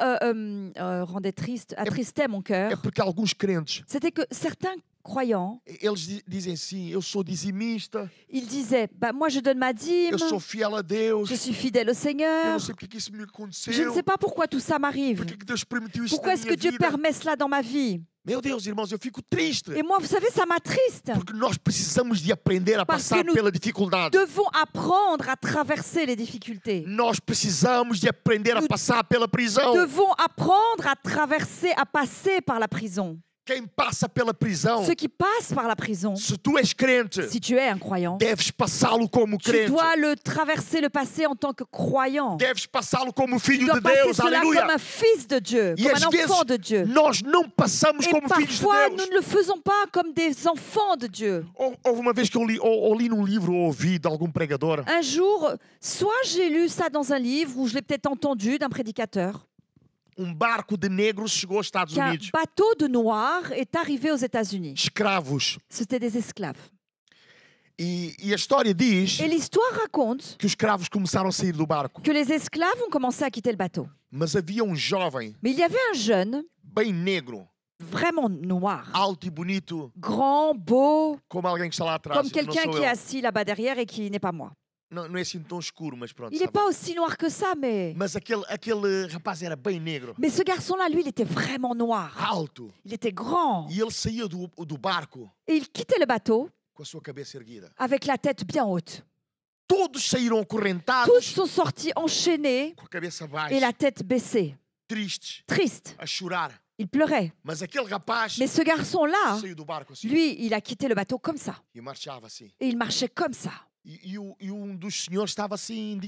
rendait triste, attristait mon é cœur, porque alguns crentes, c'était que certains croyants, eles dizem assim: eu sou dizimista, ils disaient, bah, moi je donne ma dîme, eu sou fiel a Deus, je suis fidèle au eu Seigneur, não sei porque que isso me aconteceu, je ne sais pas pourquoi tout ça m'arrive. porque que Deus permitiu isto Pourquoi na est-ce que minha Dieu vida. permet cela dans ma vie? Meu Deus, irmãos, eu fico triste. Et moi, vous savez, ça m'attriste. Porque nós precisamos de aprender a Parce passar que nous pela dificuldade. Devons apprendre à traverser les difficultés. Nós precisamos de aprender a Nous passar pela prisão. Devons apprendre à traverser, à passer par la prison. Quem passa pela prisão, Ceux qui passent par la prison, se tu és crente, si tu es un croyant, deves passá-lo como tu crente. dois le traverser, le passer en tant que croyant. Deves passá-lo como Tu filho dois de passer Deus. cela Aleluia. comme un fils de Dieu, E comme às un vezes enfant de Dieu. nós não passamos Et como filhos de parfois, Deus. nous ne le faisons pas comme des enfants de Dieu. Houve uma vez que eu li num livro ou ouvi de algum pregador Un jour, soit j'ai lu ça dans un livre, ou je l'ai peut-être entendu d'un prédicateur, barco de negros chegou aos Estados qu'un Unidos. bateau de noirs est arrivé aux États-Unis. Escravos. C'était des esclaves. E a história diz Et l'histoire raconte que os escravos começaram a sair do barco. que les esclaves ont commencé à quitter le bateau. Mas havia jovem, Mais il y avait un jeune, bem negro, vraiment noir, alto e bonito, grand, beau, como alguém que está lá atrás. comme Não quelqu'un sou qui est eu. assis là-bas derrière et qui n'est pas moi. Não é assim tão escuro, mas pronto. Il n'est está bem. pas aussi noir que ça, mais... Mas aquele rapaz era bem negro, Mais ce garçon-là, lui, il était vraiment noir. alto. Il était grand. E ele saía do barco Et il quittait le bateau com a sua cabeça erguida. avec la tête bien haute. Todos saíram Tous acorrentados, sont sortis enchaînés com a cabeça et baixa, la tête baissée. tristes, Triste. a chorar. Il pleurait. Mas aquele rapaz Mais ce garçon-là, saiu do barco assim lui, il a quitté le bateau comme ça. e marchava assim. Et il marchait comme ça. E dos senhores estava assim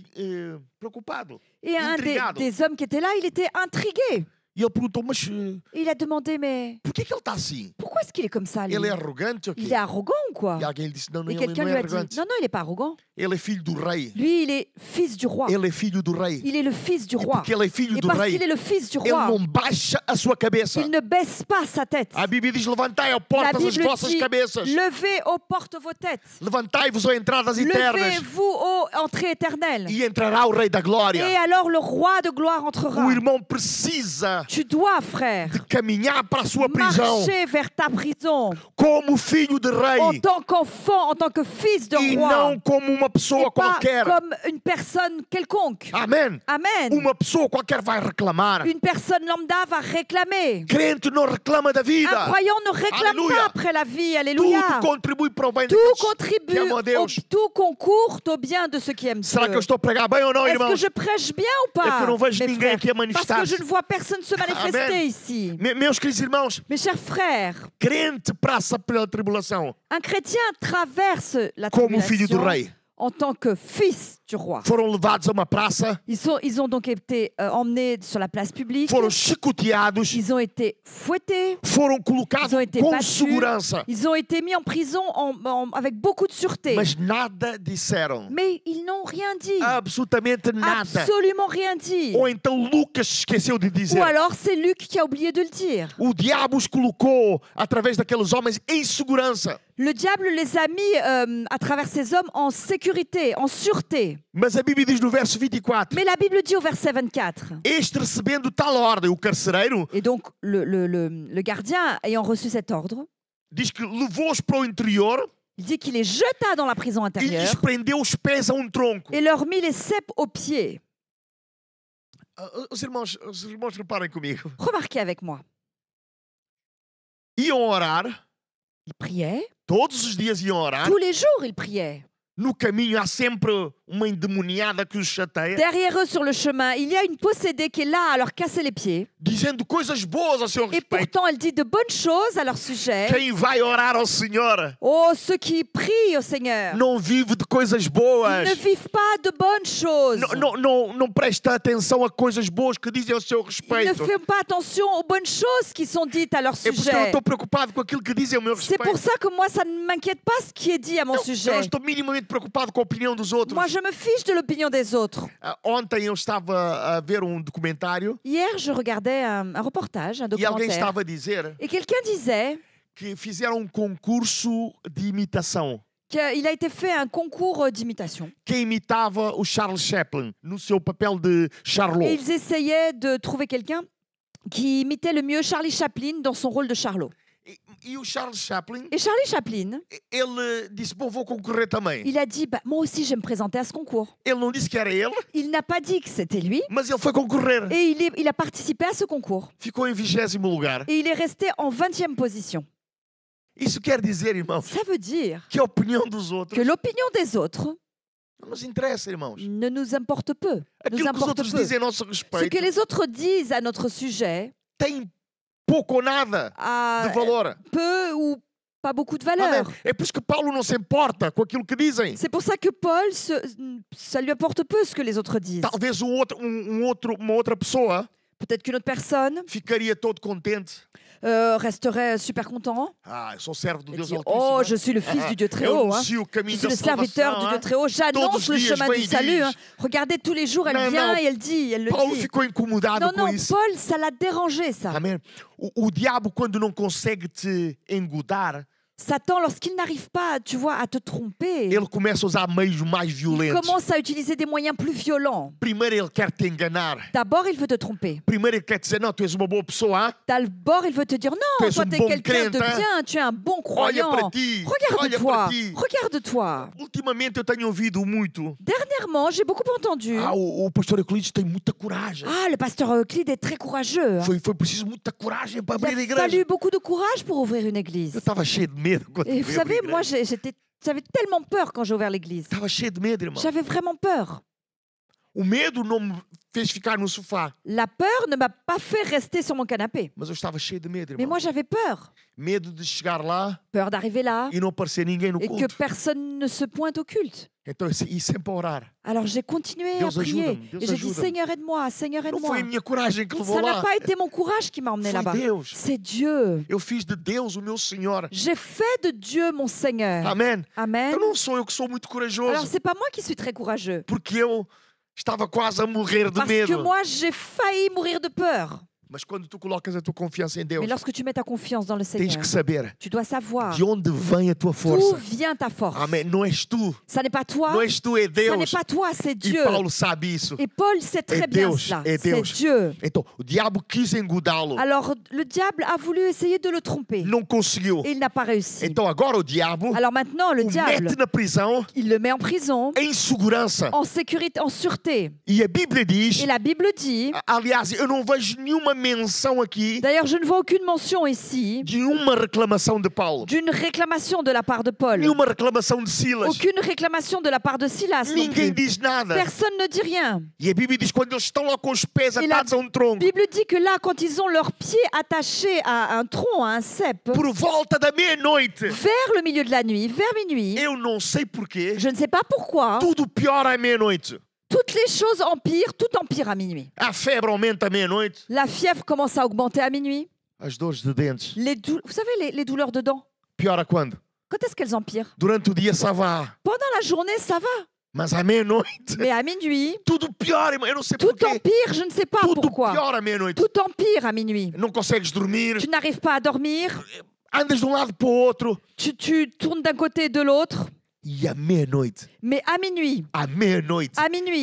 preocupado. Et un Intrigado. des hommes qui était là, il était intrigué. E ele perguntou, mas Et il a demandé, mais por que ele está assim? pourquoi est-ce qu'il est comme ça, lui? Ele é arrogante ou quê? Il est arrogant ou quoi? E alguém lhe disse, não, Et ele quelqu'un não lui é a dit, arrogante. non, non, il n'est pas arrogant. Ele é filho do rei. Lui, il est fils du roi. Ele é filho do rei. Il est le fils du E roi. porque ele é filho Et do parce rei, qu'il est le fils du ele roi, não baixa a sua cabeça. il ne baisse pas sa tête. A Bíblia diz, levantai, ó La portas, as Bible vossas dit, cabeças. levez aux portes vos têtes. Levantai-vos, ó entradas eternas. Levez-vous aux entrées éternelles. E entrará o rei da glória. Et alors le roi de gloire entrera. O irmão precisa Tu dois, frère, de caminhar para a sua prisão marcher vers ta prison como filho de en rei tant qu'enfant, en tant que fils de e roi. não como uma Et pessoa pas qualquer. comme une personne quelconque. Amém? Amen. Uma pessoa qualquer vai reclamar. Une personne lambda va réclamer. Crente não reclama da Un vida. croyant ne réclame Alléluia. pas après la vie. Alléluia. Tudo contribui para o bem Tout daqueles que contribue, amam a Deus. tout concourt au bien de ceux qui aiment Será que eu Dieu. estou a pregar bem ou não, Est-ce que irmãos? je prêche bien ou pas, É que eu não vejo mes ninguém frères? aqui a Parce que manifestar-se. je ne vois personne se manifester Amen. ici. Meus queridos irmãos, Mes chers frères, crente passa pela tribulação un chrétien traverse la como filho do tribulation rei. en tant que fils du roi. Foram levados a uma praça, Ils ont donc été emmenés sur la place publique. foram chicoteados, Ils ont été fouettés. foram Ils colocados ont été com battus. segurança, Ils ont été mis en prison avec beaucoup de sûreté. mas nada disseram. Mais ils n'ont rien dit. Absolutamente nada. Absolument rien dit. Ou então Lucas se esqueceu de dizer. Ou alors c'est Luc qui a oublié de le dire. O diabo os colocou, através daqueles homens, em segurança. Le diable les a mis à travers ces hommes en sécurité, en sûreté. Mas a Bíblia diz no verso 24: Mais la Bible dit au verset 24. Este recebendo tal ordem, o carcereiro, Et donc le gardien ayant reçu cet ordre, diz que levou-os para o interior il dit qu'il les jeta dans la prison e intérieure lhes prendeu os pés a tronco. et leur mit les ceps aux pieds. Os irmãos reparem comigo. Remarquez avec moi. Iam orar, Ils priaient. todos os dias iam orar. Tous les jours, ils priaient. No caminho há sempre uma endemoniada que os chateia, Derrière eux, sur le chemin, il y a une possédée qui est là à leur casser les pieds. dizendo coisas boas ao seu Et respeito. pourtant, elle dit de bonnes choses à leur sujet. Quem vai orar ao Senhor Oh, ceux qui prient au Seigneur não vive de coisas boas. ne vivent pas de bonnes choses. Não presta atenção a coisas boas que dizem ao seu Ils ne respeito. font pas attention aux bonnes choses qui sont dites à leur É porque eu sujet. estou preocupado com aquilo que dizem ao meu C'est respeito. pour ça que moi, ça ne m'inquiète pas ce qui est dit à mon Eu sujet. estou minimamente preocupado com a opinião dos outros. Moi, je me fiche de l'opinion des autres. Ontem eu estava a ver documentário Hier, je regardais un reportage, un e alguém documentaire. estava a dizer Et quelqu'un disait que fizeram concurso de imitação. qu'il a été fait un concours d'imitation. Quem imitava o Charles Chaplin no seu papel de Charlot. Et ils essayaient de trouver quelqu'un qui imitait le mieux Charlie Chaplin dans son rôle de Charlot. E o Charles Chaplin, Et Charlie Chaplin, ele disse, bom, vou concorrer também. il a dit, bah, moi aussi, je vais me présenter à ce concours. Ele não disse que era ele, Il n'a pas dit que c'était lui. mas ele foi concorrer. Et il a participé à ce concours. Ficou em 20º lugar. Et il est resté en 20e position. Isso quer dizer, irmãos, Ça veut dire que a opinião dos outros que l'opinion des autres não nos interessa, irmãos. ne nous importe peu. Nous Aquilo que os importe outros peu. dizem a nosso Ce que respeito les autres disent à notre sujet tem pouco ou nada a de valor. peu ou pas beaucoup de Amém. valeur. É por isso que Paulo não se importa com aquilo que dizem. C'est pour ça que Paul, ça lui apporte peu ce que les autres disent. Talvez uma outra pessoa Peut-être qu'une autre personne ficaria todo contente. resterait super content Ah, eu sou servo do et Deus dit, Altíssimo. oh, je suis le fils du Dieu très Eu haut. Hein. anuncio o Je caminho suis da le serviteur du salvação. Dieu très haut. J'annonce Todos le os dias chemin vem du e salut. diz. Hein. Regardez, tous les jours, elle Non, vient non. et elle dit, elle le Paulo dit. ficou incomodado Non, com non, isso. Paul, ça l'a dérangé, ça. Amém. O diabo, quando não consegue te engodar, Satan, lorsqu'il n'arrive pas, tu vois, à te tromper, ele começa a usar meios mais il violentos. commence à utiliser des moyens plus violents. Primeiro ele quer te enganar. D'abord, il veut te tromper. Primeiro ele quer dizer, não, tu és uma boa pessoa. Hein? D'abord, il veut te dire, Tu non, es toi, un t'es bon quelqu'un de crente, hein. bien, tu es un bon Olha para croyant. ti. Olha Regarde-toi, para ti. regarde-toi. Ultimamente eu tenho ouvido muito. Dernièrement, j'ai beaucoup entendu. Ah, o pastor Euclides tem muita coragem. Ah, le pasteur Euclide est très courageux. Hein. Foi preciso muita coragem para abrir a Il a fallu igreja. beaucoup de courage pour ouvrir une église. Eu estava cheio de medo quando Et fui vous abrir savez, a moi, igreja. j'avais tellement peur quand j'ai ouvert l'église. Estava cheio de medo, irmão. J'avais vraiment peur. O medo não me fez ficar no sofá, La peur ne m'a pas fait rester sur mon canapé. mas eu estava cheio de medo, Mais irmão. moi, j'avais peur. Medo de chegar lá Peur d'arriver là e não aparecer ninguém no et que culto. personne ne se pointe au culte. Então eu ia sempre a orar. Alors j'ai continué à Deus prier. ajuda-me, Deus Et j'ai dit, ajuda-me. Seigneur, aide-moi, Seigneur, Não aide-moi. foi a minha coragem que levou Ça n'a lá. pas été mon courage qui m'a emmené Foi là-bas. Deus. C'est Dieu. Eu fiz de Deus o meu Senhor. J'ai fait de Dieu mon Seigneur. Amém. Amen. Então não sou eu que sou muito Alors corajoso, c'est pas moi qui suis très courageux. porque eu estava quase a morrer de Parce que medo. moi, j'ai failli mourir de peur. Mas quando tu colocas a tua confiança em Deus, Mais lorsque tu mets ta confiance dans le tens Seigneur, que saber tu dois savoir de onde vem a tua d'où força. vient ta force. Amém. Não és tu. Ça n'est pas toi, Não és tu, é ça n'est Deus. pas toi, c'est E Dieu. Paulo sabe isso. Et Paul sait très bien Deus, cela. é C'est Deus. Dieu. Então, o diabo quis engodá-lo. Alors le diable a voulu essayer de le tromper. Não conseguiu. Et il n'a pas réussi. Então agora o diabo Alors maintenant, le o diable, mete na prisão il le met en prison, em segurança. en sécurité, en sûreté. E a Bíblia diz, Et la Bible dit, aliás, eu não vejo nenhuma menção aqui d'ailleurs je ne vois aucune mention ici de uma reclamação de Paulo. d'une réclamation de la part de Paul. Nenhuma reclamação de Silas. Aucune réclamation de la part de Silas non Ninguém plus. diz nada. Personne ne dit rien. E a Bíblia diz quando eles estão lá com os pés E la atados a um tronco, La Bible dit que là, quand ils ont leurs pieds attachés à un tronc, à un cep, por volta da meia-noite, vers le milieu de la nuit, vers minuit, eu não sei porquê, je ne sais pas pourquoi, tudo piora à meia-noite. toutes les choses empirent, tout empire à minuit. A febre aumenta à meia-noite, La fièvre commence à augmenter à minuit. as dores de dentes. Vous savez, les douleurs de dents, Piora quando? quand est-ce qu'elles empirent? Durante o dia ça va, Pendant la journée, ça va. mas à meia-noite, Mais à minuit, tudo piora, irmão. Eu não sei tout porquê. empire, je ne sais pas Tudo pourquoi. piora à meia-noite. Tout empire à minuit. Não consegues dormir, Tu n'arrives pas à dormir, andas de um lado para o outro. tu tournes d'un côté et de l'autre. E à meia-noite, Mais à minuit,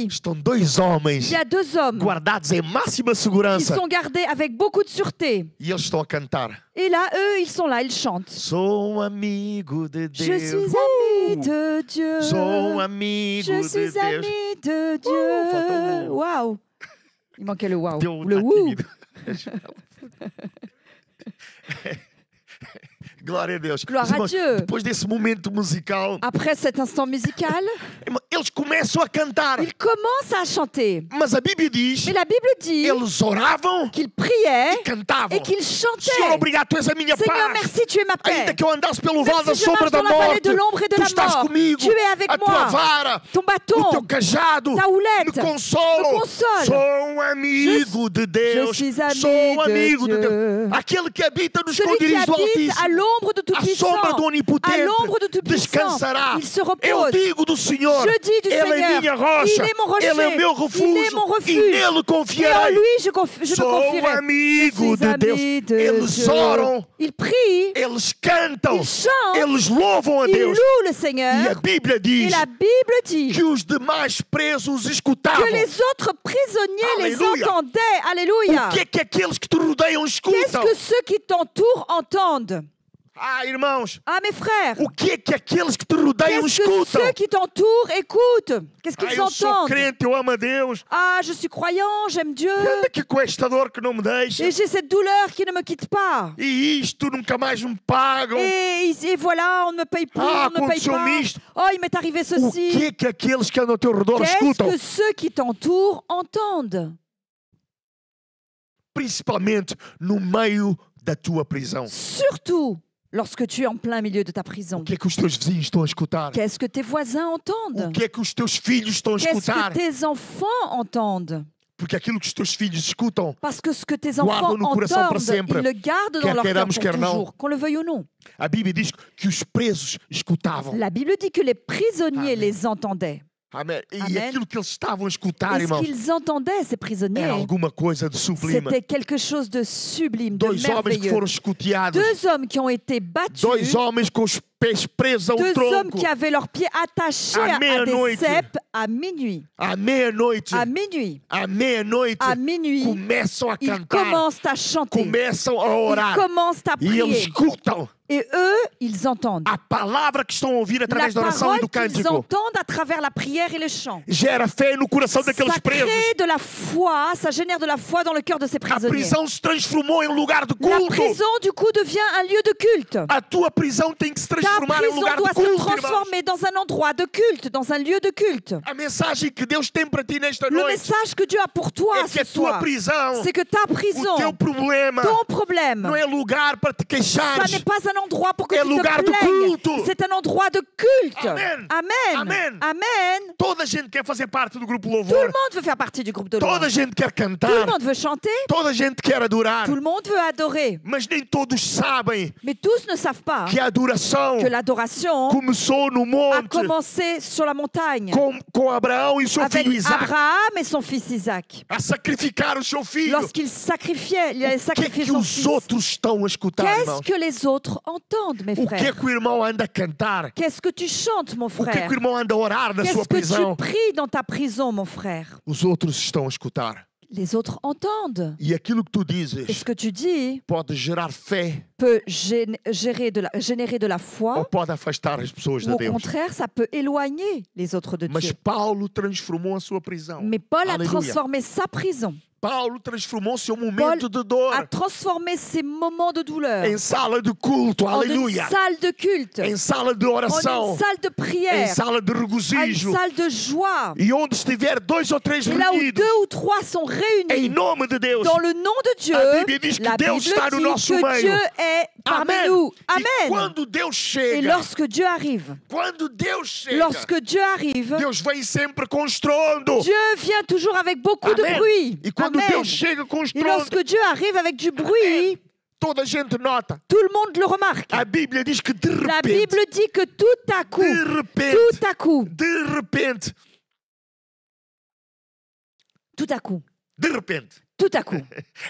estão dois homens il y a deux hommes guardados em máxima qui segurança sont gardés avec beaucoup de sûreté. e eles estão a cantar. Et là, eux, ils sont là, ils chantent. Sou amigo de Je Deus. suis ami de Dieu. Sou amigo Je de suis Deus. ami de faltou Dieu. o Waouh. Il manquait le waouh. Deu Ou le tá wouh. tímido. Glória a Deus. Glória Os a irmãos, Dieu. depois desse momento musical, Après cet instant musical, irmão, eles começam a cantar. ils commencent à chanter. Mas a Bíblia diz, Mais la Bible dit eles oravam qu'ils priaient e cantavam. et qu'ils Senhor, chantaient. obrigado, tu és a minha Seigneur, paz. merci, tu es ma paix. Ainda que eu andasse pelo vale da Même si je sombra marche da dans la vallée morte, de l'ombre et de tu la estás mort, comigo. tu es avec A tua moi. vara, Ton o teu bâton, cajado, ta houlette, me console. me console. Sou amigo de Deus. Je suis ami Sou de amigo de Dieu. Deus. Aquele que habita nos Celui qui esconderijos do habite Altíssimo, à l'ombre de à sombra do Tout-Puissant, à Onipotente, l'ombre de Tout-Puissant, descansará. il se Eu repose. digo do Senhor, Je dis du Ele é Seigneur, minha rocha, il est mon rocher, Ele é meu il est refúgio, mon e refuge. nele Et en confiarei. lui, je me Sou confierai. amigo Je de suis Deus. ami de Eles Dieu. oram, Ils prient, eles cantam, ils chantent, eles louvam a ils Deus. louent le E a Seigneur. Bíblia Et diz la Bible dit que os demais presos escutavam. que les autres prisonniers les Alléluia. entendaient. Alléluia. O que é que aqueles que te rodeiam Qu'est-ce escutam? que ceux qui t'entourent entendent? Ah, irmãos, Ah, mes frères, o que é que aqueles que te rodeiam qu'est-ce que escutam? ceux qui t'entourent écoutent? Qu'est-ce Ah, qu'ils eu sou entendent? crente, eu amo a Deus. Ah, je suis croyant, j'aime Dieu. Anda aqui com esta dor que não me deixa. Et j'ai cette douleur qui ne me quitte pas. E isto nunca mais me pagam. Et voilà, on ne me paye plus, Ah, on ne me paye aconteceu-me pas. isto. Oh, il m'est arrivé O ceci. que é que aqueles que andam ao teu redor Qu'est-ce escutam? que ceux qui t'entourent entendent? Principalmente no meio da tua prisão. Surtout lorsque tu es en plein milieu de ta prison. O que é que os teus vizinhos estão a escutar? Qu'est-ce que tes voisins entendent? O que é que os teus filhos estão a Qu'est-ce escutar? que tes enfants entendent? Porque aquilo que os teus filhos escutam, Parce que ce que tes Guardam enfants no coração para entendent, sempre. ils le gardent Quer dans leur cœur queiramos, pour quer não. toujours, qu'on le veuille ou non. a Bíblia diz que os presos escutavam. La Bible dit que les prisonniers Amen. les entendaient. Amém. E Amém. aquilo que eles estavam a escutar, Et ce irmãos, qu'ils entendaient, ces prisonniers, era alguma coisa de sublime. c'était quelque chose de sublime, de Dois homens que merveilleux. foram escuteados. Deux hommes qui ont été battus, Dois homens com os pés presos ao deux hommes tronco. qui avaient leurs pieds attachés À à des meia-noite. ceps à minuit. À meia-noite, À minuit. à meia-noite, À minuit, começam a ils cantar, commencent à chanter. começam a Ils orar. commencent à E eles prier. escutam Et eux, ils entendent. a palavra que estão a ouvir La através da oração e parole do qu'ils cântico. entendent à travers la prière et le chant. Gera fé no coração daqueles Ça presos. crée de la foi, ça génère de la foi dans le cœur de ces A prisonniers. prisão se transformou em um lugar de La culto. prison, du coup, devient un lieu de culte. A tua prisão tem que se Ta transformar em um prison lugar de doit se culto, irmãos. transformer dans un endroit de culte, dans un lieu de culte. A mensagem que Deus tem para ti nesta Le noite message que Dieu a pour toi é que ce a tua soir, prisão, c'est que ta o prison, teu problema, ton problème, não é lugar para te ça queixares. n'est pas un endroit pour que É tu te lugar de plaignes. culto. C'est un endroit de culte. Amen. Amen. Amen. Amen. Toda a gente quer fazer parte do grupo Tout le louvor. monde veut faire partie du groupe de louange. Toda a gente quer Tout le cantar. monde veut chanter. Toda a gente quer adorar. Tout le monde veut adorer. Mas nem todos sabem Mais tous ne savent pas que a adoração que l'adoration começou no a monte commencé sur la montagne com Abraão e seu avec filho Isaac Abraham et son fils Isaac. a sacrificar o seu filho. Lorsqu'il sacrifiait, il allait O que é sacrifier que son os fils. outros estão a escutar, Qu'est-ce irmãos? que les autres entendent, mes O que é frères? que o irmão anda a cantar? Qu'est-ce que tu chantes, mon O que é frère? que o irmão anda a orar na Qu'est-ce sua que prisão? tu pries dans ta prison, mon frère? Os outros estão a escutar. Les autres entendent. E aquilo que tu Et dizes ce que tu dis pode gerar fé peut générer de la ou foi, pode afastar as pessoas ou de au Deus. contraire, ça peut éloigner les autres de Mas Dieu. Paulo transformou a sua prisão. Mais Paul a Alléluia. transformé sa prison, Paulo transformou seu momento de dor a transformé ses moments de douleur em sala de culto. en une Aleluia. salle de culte, Em sala de en oração. une salle de Em prière, sala de en une regozijo. salle de joie. E onde estiver dois ou três Et là où reunidos, deux ou trois sont em réunis nome de Deus, dans le nom de Dieu, a Bíblia diz que la Deus Bible está no dit nosso que meio. Dieu est parmi Amém. nous. E Amen. quando Deus Et chega, lorsque Dieu arrive, lorsque Dieu arrive, Deus vem sempre com estrondo. Dieu vient toujours avec beaucoup de Amém. bruit. E quando Amen. Deus chega com Et estrondo, lorsque Dieu arrive avec du bruit, toda a gente nota. tout le monde le remarque. A Bíblia diz que de La repente, Bible dit que tout à coup, de repente, tout à coup, de repente, tout à coup, de repente, tout à coup,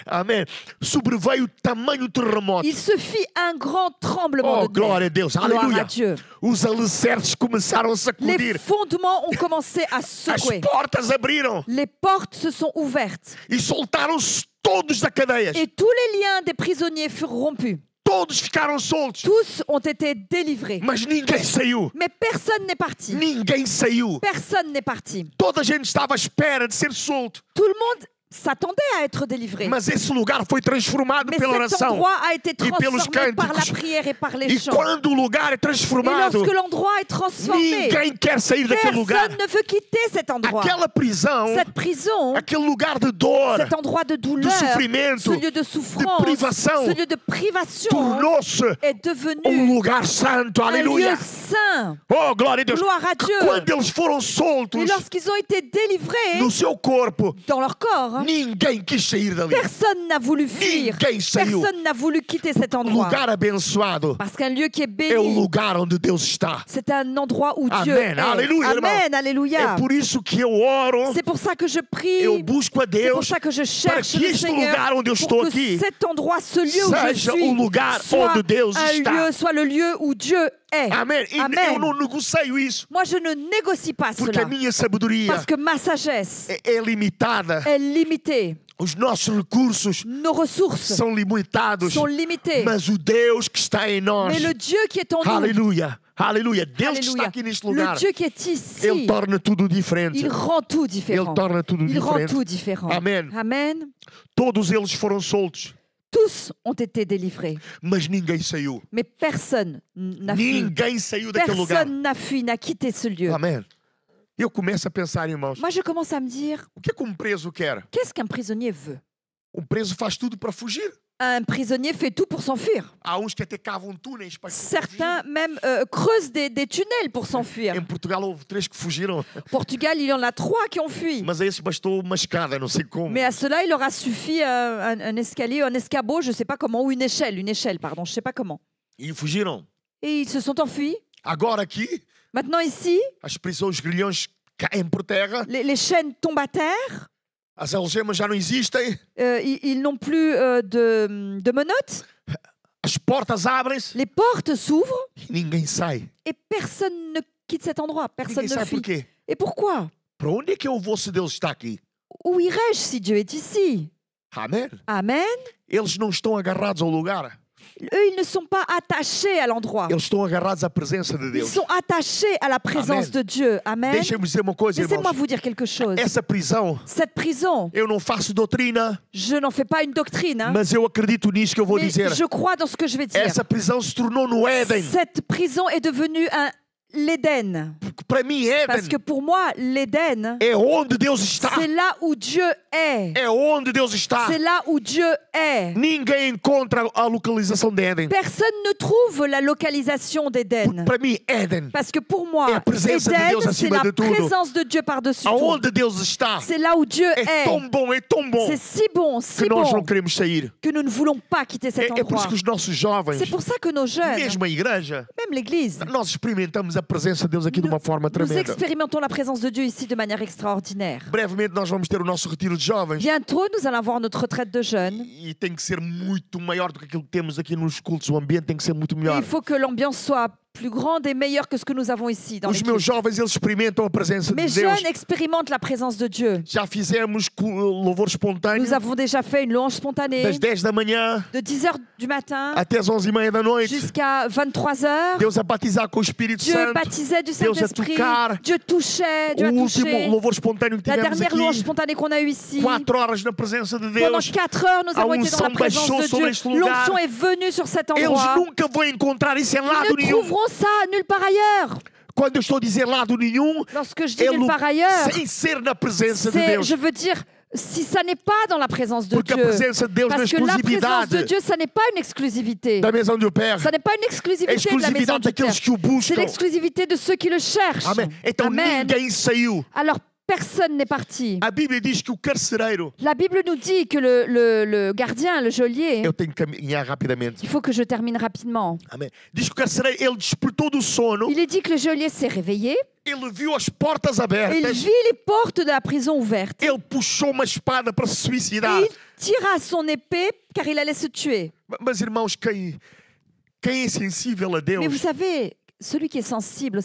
amém, sobreveio tamanho terremoto. il se fit un grand tremblement Oh, de terre. glória a Deus, Gloire à aleluia. Dieu. Os alicerces começaram a Les sacudir. fondements ont commencé à As secouer. portas abriram Les portes se sont ouvertes e soltaram-se todos da cadeias. et tous les liens des prisonniers furent rompus. Todos ficaram soltos. Tous ont été délivrés. Mas ninguém saiu. Mais personne n'est parti. Ninguém saiu. Personne n'est parti. Toda a gente estava à espera de ser solto. Tout le monde s'attendait à être délivré. Mas esse lugar foi transformado Mais pela cet oração. endroit a été pelos transformé par la cânticos. prière et par les E chants. quando o lugar é Et transformado, lorsque l'endroit est transformé, ninguém quer sair daquele lugar. personne ne veut quitter cet endroit. Aquela prisão, Cette prison, aquele lugar de dor, cet endroit de de douleur, sofrimento, ce lieu de souffrance, privação, ce lieu de privation tornou-se est devenu lugar santo. un lieu Aleluia. saint. Oh, glória a Deus. Gloire à Dieu. Quando eles foram soltos Et lorsqu'ils ont été délivrés no seu corpo, dans leur corps, ninguém quis sair dali. personne n'a voulu fuir. Ninguém saiu. Personne n'a voulu quitter cet endroit. Lugar abençoado Parce qu'un lieu qui est é o béni, lugar onde Deus está. c'est un endroit où Dieu Amen. est. Alléluia, irmão. Amen, alléluia. É por isso que eu oro, C'est pour ça que je prie. eu busco a C'est pour Deus ça que je para cherche que le este Seigneur lugar onde eu estou pour que aqui cet endroit, ce lieu où je seja suis, o lugar soit onde Deus un está. lieu, soit le lieu où Dieu est. Amém. E Amen. eu não negocio isso, Moi, je ne négocie pas porque cela a minha sabedoria parce que ma sagesse é limitada. est limitée. Os nossos recursos Nos ressources são limitados, sont limitées. mas o Deus que está em nós, Mais le Dieu qui est en nous, aleluia, aleluia, Deus que está alléluia, aqui neste le lugar, Dieu qui est ici, Ele torna tudo diferente. il rend tout Ele différent. torna tudo Il rend diferente. tout différent. Amen. Amen. Todos eles foram soltos, Tous ont été délivrés, mas ninguém saiu. mais personne n'a fui. Ninguém saiu daquele lugar. Personne n'a fui, n'a quitté ce lieu. Amém. Eu começo a pensar, irmãos, Moi, je commence à me dire, o que é que um preso quer? qu'est-ce qu'un prisonnier veut? Um preso faz tudo para fugir. Un prisonnier fait tout pour s'enfuir. Há uns que até cavam túneis para fugir. Certains même creusent des tunnels pour s'enfuir. Em Portugal houve 3 que fugiram, Au Portugal, il y en a 3 qui ont fui. mas a esse bastou uma escada, não sei como. Mais à cela, il leur a suffi un escalier, un escabeau, je ne sais pas comment, ou une échelle, pardon, je ne sais pas comment. E fugiram. Et ils se sont enfuis. Agora aqui, Maintenant ici, as prisões, os grilhões caem por terra, les chaînes tombent à terre, as algemas já não existem, ils n'ont plus de menottes, as portas abrem-se les portes s'ouvrent e ninguém sai. et personne ne quitte cet endroit, personne Ninguém ne sai fuit. por quê? Et pourquoi? Para onde é que eu vou se Deus está aqui? Où irais-je si Dieu est ici? Amém? Amen. Eles não estão agarrados ao lugar. Eux, ils ne sont pas attachés à l'endroit. Eles estão agarrados à presença de Ils Deus. sont attachés à la présence Amen. de Dieu. Amen. Deixem-me dizer uma coisa, Laissez-moi irmãos. vous dire quelque chose. Essa prisão, Cette prison, eu não faço doutrina, je n'en fais pas une doctrine, hein, mas eu acredito nisso que eu vou mais dizer. je crois dans ce que je vais dire. Essa prisão se tornou no Éden. Cette prison est devenue l'Éden. Porque para mim, Parce que Éden pour moi, l'Éden, é onde Deus está. c'est là où Dieu est. É onde Deus está. C'est là où Dieu est. Ninguém encontra a localização de Éden. Personne ne trouve la localisation d'Éden. Para mim, Éden, Parce que pour moi, É a presença de Éden, Deus c'est acima la de tudo. présence de Dieu par-dessus tout. aonde Deus está, C'est là où Dieu é est. tão bom, é tão bom C'est si bon, si que nós bon, não queremos sair. que nous ne voulons pas quitter cet É por endroit. isso que os nossos jovens, C'est pour ça que nos jeunes, mesmo a igreja, même l'Église, nós experimentamos a presença de Deus aqui de uma forma nous tremenda. expérimentons la présence de Dieu ici de manière extraordinaire. Brevemente nós vamos ter o nosso retiro de jovens Bientôt, nous allons avoir notre retraite de jeunes. e tem que ser muito maior do que aquilo que temos aqui nos cultos. O ambiente tem que ser muito Et melhor. il faut que l'ambiance soit plus grande et meilleure que ce que nous avons ici dans Os meus l'équipe. jovens, eles experimentam a presença de Mes Deus. jeunes expérimentent la présence de Dieu. Já fizemos louvor espontâneo Nous avons déjà fait une louange spontanée das 10 da manhã de 10h du matin até as 11h30 da noite. jusqu'à 23h. Deus a batizar com o Espírito Dieu Santo. baptisait du Deus a Saint-Esprit. tocar. Dieu touchait, Dieu O a último touché. louvor espontâneo que La tivemos dernière louange aqui, spontanée qu'on a eue ici. 4 horas na presença de Pendant Deus. 4 heures, nous A avons été dans la unção présence baixou de sobre Dieu. este lugar. L'onction est venue sur cet Eles endroit. nunca vão encontrar isso em lado Ils ne nenhum. trouveront ça nulle part ailleurs. Quando eu estou a dizer lado nenhum, Lorsque je dis é nulle part ailleurs, sem ser na presença de c'est, Deus. je veux dire, si ça n'est pas dans la présence de Porque a Dieu. presença de Deus na Parce que la présence de exclusividade Dieu, ça n'est pas une exclusivité. da maison do Père. Ça n'est pas une É a exclusivité de la maison exclusividade du Père. daqueles que o C'est buscam. l'exclusivité de ceux qui le cherchent. Amém. Então Amen. ninguém saiu. Alors, personne n'est parti. A Bíblia diz que o carcereiro... La Bible nous dit que le gardien, le geôlier, Eu tenho que caminhar rapidamente. il faut que je termine rapidement. Amém. Diz que o carcereiro, ele despertou do sono, Il est dit que le geôlier s'est réveillé ele viu as portas et il abertas, vit les portes de la prison ouvertes. ele puxou uma espada para se Et suicidar. il tira son épée car il allait se tuer. Mas irmãos, quem é sensível a Mais vous Deus, savez, celui qui est sensible